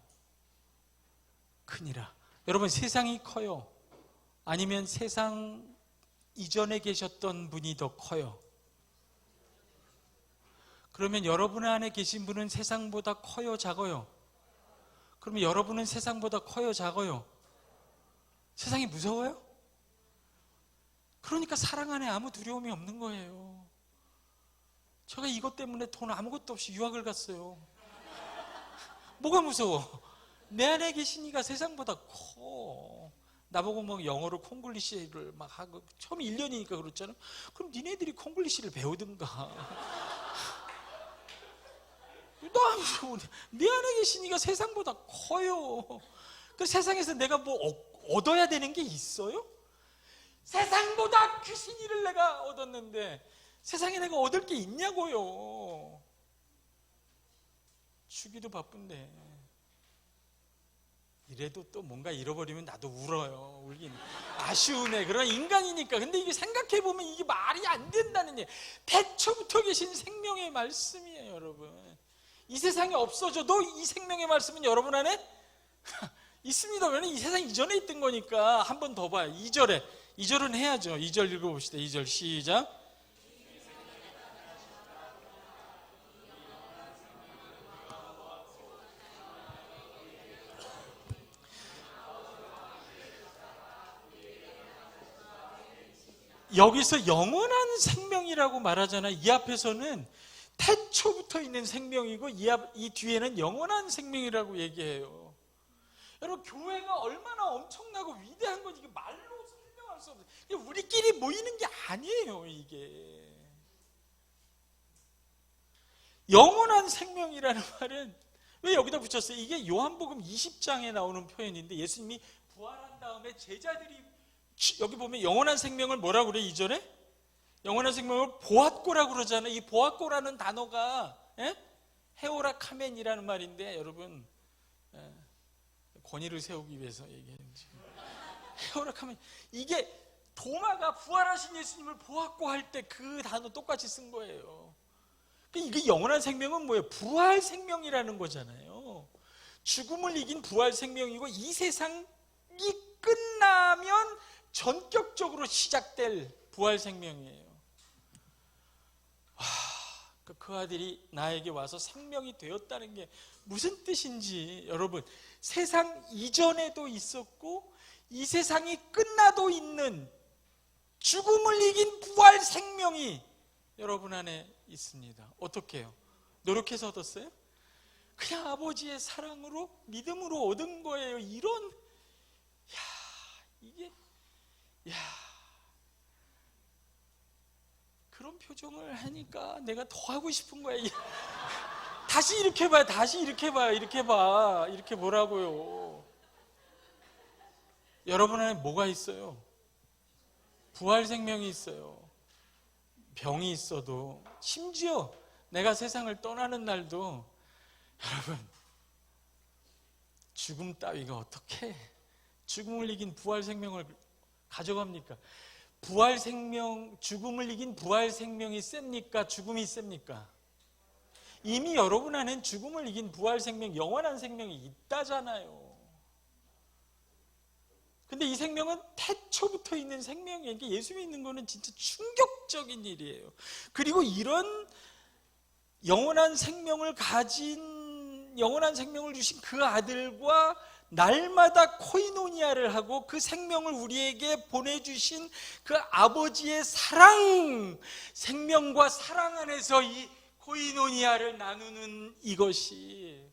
크니라. 여러분, 세상이 커요? 아니면 세상 이전에 계셨던 분이 더 커요? 그러면 여러분 안에 계신 분은 세상보다 커요, 작아요? 그러면 여러분은 세상보다 커요, 작아요? 세상이 무서워요? 그러니까 사랑 안에 아무 두려움이 없는 거예요. 제가 이것 때문에 돈 아무것도 없이 유학을 갔어요. 뭐가 무서워? 내 안에 계신 이가 세상보다 커. 나보고 뭐 영어로 콩글리시를 막 하고, 처음 1년이니까 그렇잖아요. 그럼 니네들이 콩글리시를 배우든가. 나 무서워. 내 안에 계신 이가 세상보다 커요. 그 세상에서 내가 뭐 얻어야 되는 게 있어요? 세상보다 크신 이를 내가 얻었는데 세상에 내가 얻을 게 있냐고요. 주기도 바쁜데 이래도 또 뭔가 잃어버리면 나도 울어요. 울긴 아쉬우네. 그런 인간이니까. 근데 이게 생각해보면 이게 말이 안 된다는 얘기. 태초부터 계신 생명의 말씀이에요, 여러분. 이 세상에 없어져도 이 생명의 말씀은 여러분 안에 있습니다. 왜냐면 이 세상 이전에 있던 거니까. 한 번 더 봐요. 2절은 해야죠. 2절 읽어봅시다. 2절 시작. 여기서 영원한 생명이라고 말하잖아요. 이 앞에서는 태초부터 있는 생명이고 이 뒤에는 영원한 생명이라고 얘기해요. 여러분, 교회가 얼마나 엄청나고 위대한 건지 이게 말로 설명할 수 없어요. 우리끼리 모이는 게 아니에요. 이게 영원한 생명이라는 말은 왜 여기다 붙였어요? 이게 요한복음 20장에 나오는 표현인데, 예수님이 부활한 다음에 제자들이, 여기 보면 영원한 생명을 뭐라고 그래? 2절에 영원한 생명을 보았고라고 그러잖아요. 이 보았고라는 단어가 헤오라 카멘이라는 말인데, 여러분 권위를 세우기 위해서 얘기했는지, 헤오라 카멘, 이게 도마가 부활하신 예수님을 보았고 할 때 그 단어 똑같이 쓴 거예요. 이게 영원한 생명은 뭐예요? 부활 생명이라는 거잖아요. 죽음을 이긴 부활 생명이고, 이 세상이 끝나면 전격적으로 시작될 부활 생명이에요. 그 아들이 나에게 와서 생명이 되었다는 게 무슨 뜻인지, 여러분, 세상 이전에도 있었고 이 세상이 끝나도 있는 죽음을 이긴 부활 생명이 여러분 안에 있습니다. 어떻게 해요? 노력해서 얻었어요? 그냥 아버지의 사랑으로, 믿음으로 얻은 거예요. 이런, 이게, 그런 표정을 하니까 내가 더 하고 싶은 거야. 다시 이렇게 봐요. 다시 이렇게 봐요. 이렇게 봐. 이렇게 보라고요. 여러분 안에 뭐가 있어요? 부활 생명이 있어요. 병이 있어도, 심지어 내가 세상을 떠나는 날도, 여러분, 죽음 따위가 어떻게 죽음을 이긴 부활 생명을 가져갑니까? 부활 생명, 죽음을 이긴 부활 생명이 셉니까? 죽음이 셉니까? 이미 여러분 안엔 죽음을 이긴 부활 생명, 영원한 생명이 있다잖아요. 근데 이 생명은 태초부터 있는 생명이에요. 그러니까 예수 믿는 거는 진짜 충격적인 일이에요. 그리고 이런 영원한 생명을 가진, 영원한 생명을 주신 그 아들과 날마다 코이노니아를 하고 그 생명을 우리에게 보내주신 그 아버지의 사랑, 생명과 사랑 안에서 이 코이노니아를 나누는 이것이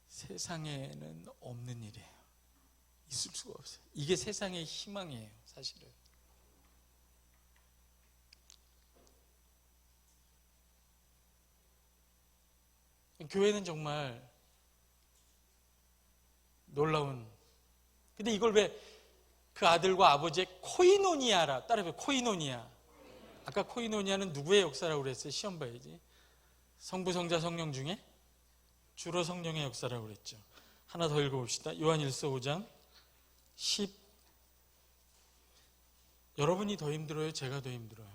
세상에는 없는 일이에요. 있을 수가 없어요. 이게 세상의 희망이에요, 사실은. 교회는 정말 놀라운, 근데 이걸 왜 그 아들과 아버지의 코이노니아라, 따라해봐요. 코이노니아. 아까 코이노니아는 누구의 역사라고 그랬어요? 시험 봐야지. 성부, 성자, 성령 중에 주로 성령의 역사라고 그랬죠. 하나 더 읽어봅시다. 요한일서 5장 10. 여러분이 더 힘들어요? 제가 더 힘들어요?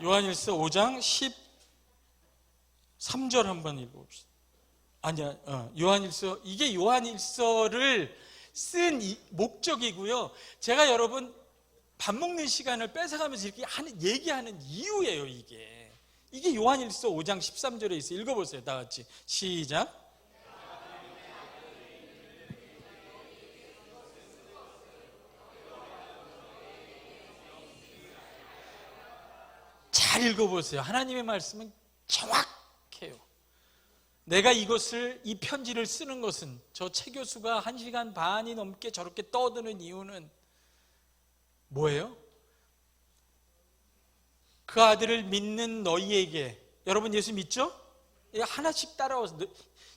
요한일서 5장 13절 한번 읽어봅시다. 아니야, 요한일서, 이게 요한일서를 쓴 목적이고요. 제가 여러분 밥 먹는 시간을 뺏어가면서 이렇게 얘기하는 이유예요. 이게 요한일서 5장 13절에 있어요. 읽어보세요. 다 같이 시작. 잘 읽어보세요. 하나님의 말씀은 정확해요. 내가 이 편지를 쓰는 것은, 저 최 교수가 1시간 반이 넘게 저렇게 떠드는 이유는 뭐예요? 그 아들을 믿는 너희에게, 여러분 예수 믿죠? 하나씩 따라와서,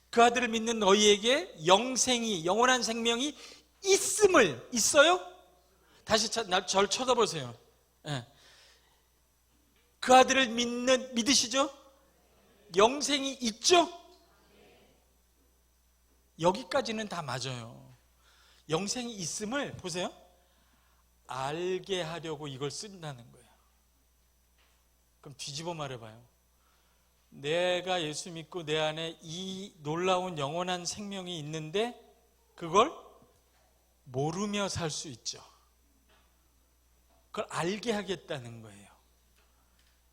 그 아들을 믿는 너희에게 영원한 생명이 있어요? 다시 절 쳐다보세요. 그 아들을 믿으시죠? 영생이 있죠? 여기까지는 다 맞아요. 영생이 있음을 보세요. 알게 하려고 이걸 쓴다는 거예요. 그럼 뒤집어 말해봐요. 내가 예수 믿고 내 안에 이 놀라운 영원한 생명이 있는데 그걸 모르며 살 수 있죠. 그걸 알게 하겠다는 거예요.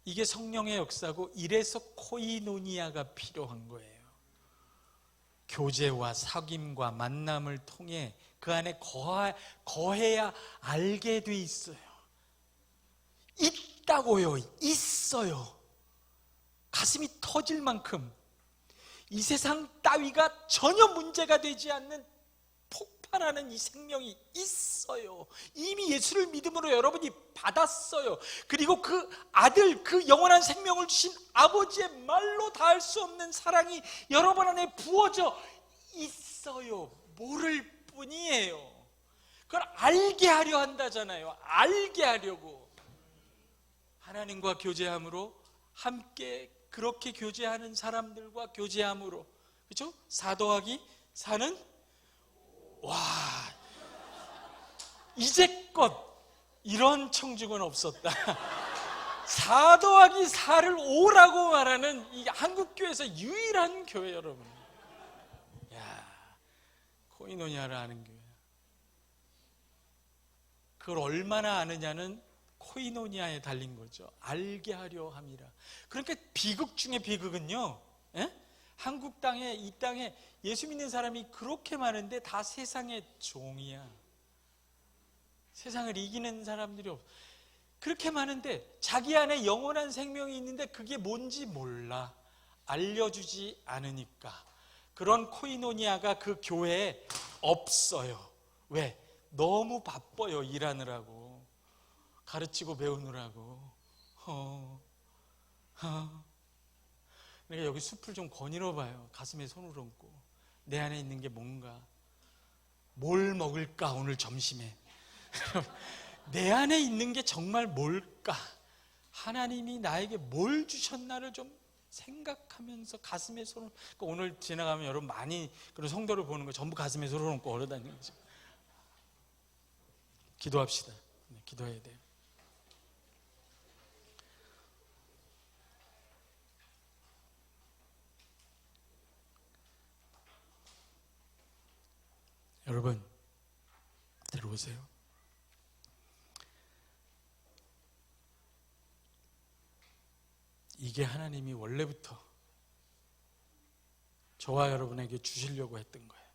이게 성령의 역사고, 이래서 코이노니아가 필요한 거예요. 교제와 사귐과 만남을 통해 그 안에 거해야 알게 돼 있어요. 있다고요. 있어요. 가슴이 터질 만큼 이 세상 따위가 전혀 문제가 되지 않는 폭발하는 이 생명이 있어요. 이미 예수를 믿음으로 여러분이 받았어요. 그리고 그 아들, 그 영원한 생명을 주신 아버지의 말로 닿을 수 없는 사랑이 여러분 안에 부어져 있어요. 모를 뿐이에요. 그걸 알게 하려 한다잖아요. 알게 하려고. 하나님과 교제함으로, 함께 그렇게 교제하는 사람들과 교제함으로, 그렇죠? 4 더하기 4는 와, 이제껏 이런 청중은 없었다. 4 더하기 4를 5라고 말하는 이 한국교회에서 유일한 교회, 여러분. 야, 코이노니아를 아는 교회. 그걸 얼마나 아느냐는 코이노니아에 달린 거죠. 알게 하려 함이라. 그러니까 비극 중에 비극은요, 한국 땅에, 이 땅에 예수 믿는 사람이 그렇게 많은데 다 세상의 종이야. 세상을 이기는 사람들이 없어. 그렇게 많은데 자기 안에 영원한 생명이 있는데 그게 뭔지 몰라. 알려주지 않으니까. 그런 코이노니아가 그 교회에 없어요. 왜? 너무 바빠요. 일하느라고, 가르치고 배우느라고. 그러니까 여기 숲을 좀 거닐어 봐요. 가슴에 손을 얹고 내 안에 있는 게 뭔가, 뭘 먹을까 오늘 점심에. 내 안에 있는 게 정말 뭘까? 하나님이 나에게 뭘 주셨나를 좀 생각하면서 가슴에 손을, 그러니까 오늘 지나가면 여러분 많이 그런 성도를 보는 거 전부 가슴에 손을 얹고 걸어다니는 거죠. 기도합시다. 기도해야 돼요. 여러분, 들어오세요. 이게 하나님이 원래부터 저와 여러분에게 주시려고 했던 거예요.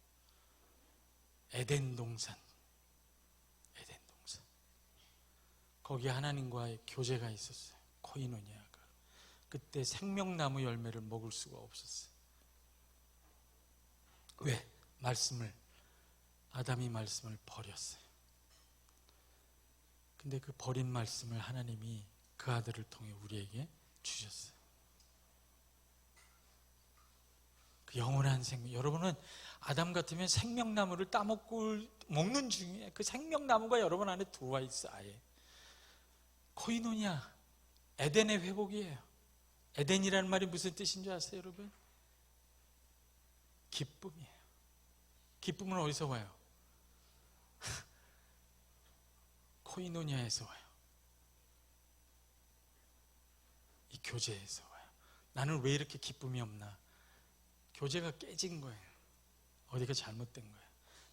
에덴 동산. 에덴 동산. 거기에 하나님과의 교제가 있었어요. 코이노니아가. 그때 생명나무 열매를 먹을 수가 없었어요. 왜? 아담이 말씀을 버렸어요. 근데 그 버린 말씀을 하나님이 그 아들을 통해 우리에게 주셨어요. 그 영원한 생명. 여러분은 아담 같으면 생명나무를 따먹고 먹는 중에 그 생명나무가 여러분 안에 들어와 있어. 아예 코이노니아, 에덴의 회복이에요. 에덴이라는 말이 무슨 뜻인 줄 아세요, 여러분? 기쁨이에요. 기쁨은 어디서 와요? 코이노니아에서 와요. 이 교제에서 와요. 나는 왜 이렇게 기쁨이 없나? 교제가 깨진 거예요. 어디가 잘못된 거예요.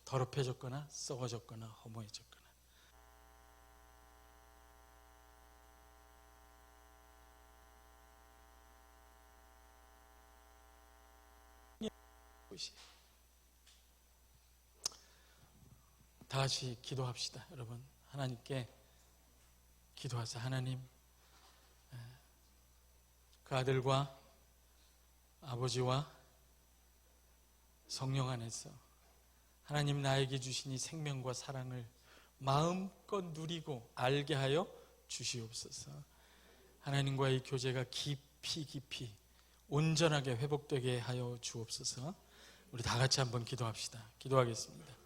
더럽혀졌거나 썩어졌거나 허무해졌거나. 다 같이 기도합시다. 여러분, 하나님께 기도하세요. 하나님, 그 아들과 아버지와 성령 안에서 하나님 나에게 주신 이 생명과 사랑을 마음껏 누리고 알게 하여 주시옵소서. 하나님과의 교제가 깊이 온전하게 회복되게 하여 주옵소서. 우리 다 같이 한번 기도합시다. 기도하겠습니다.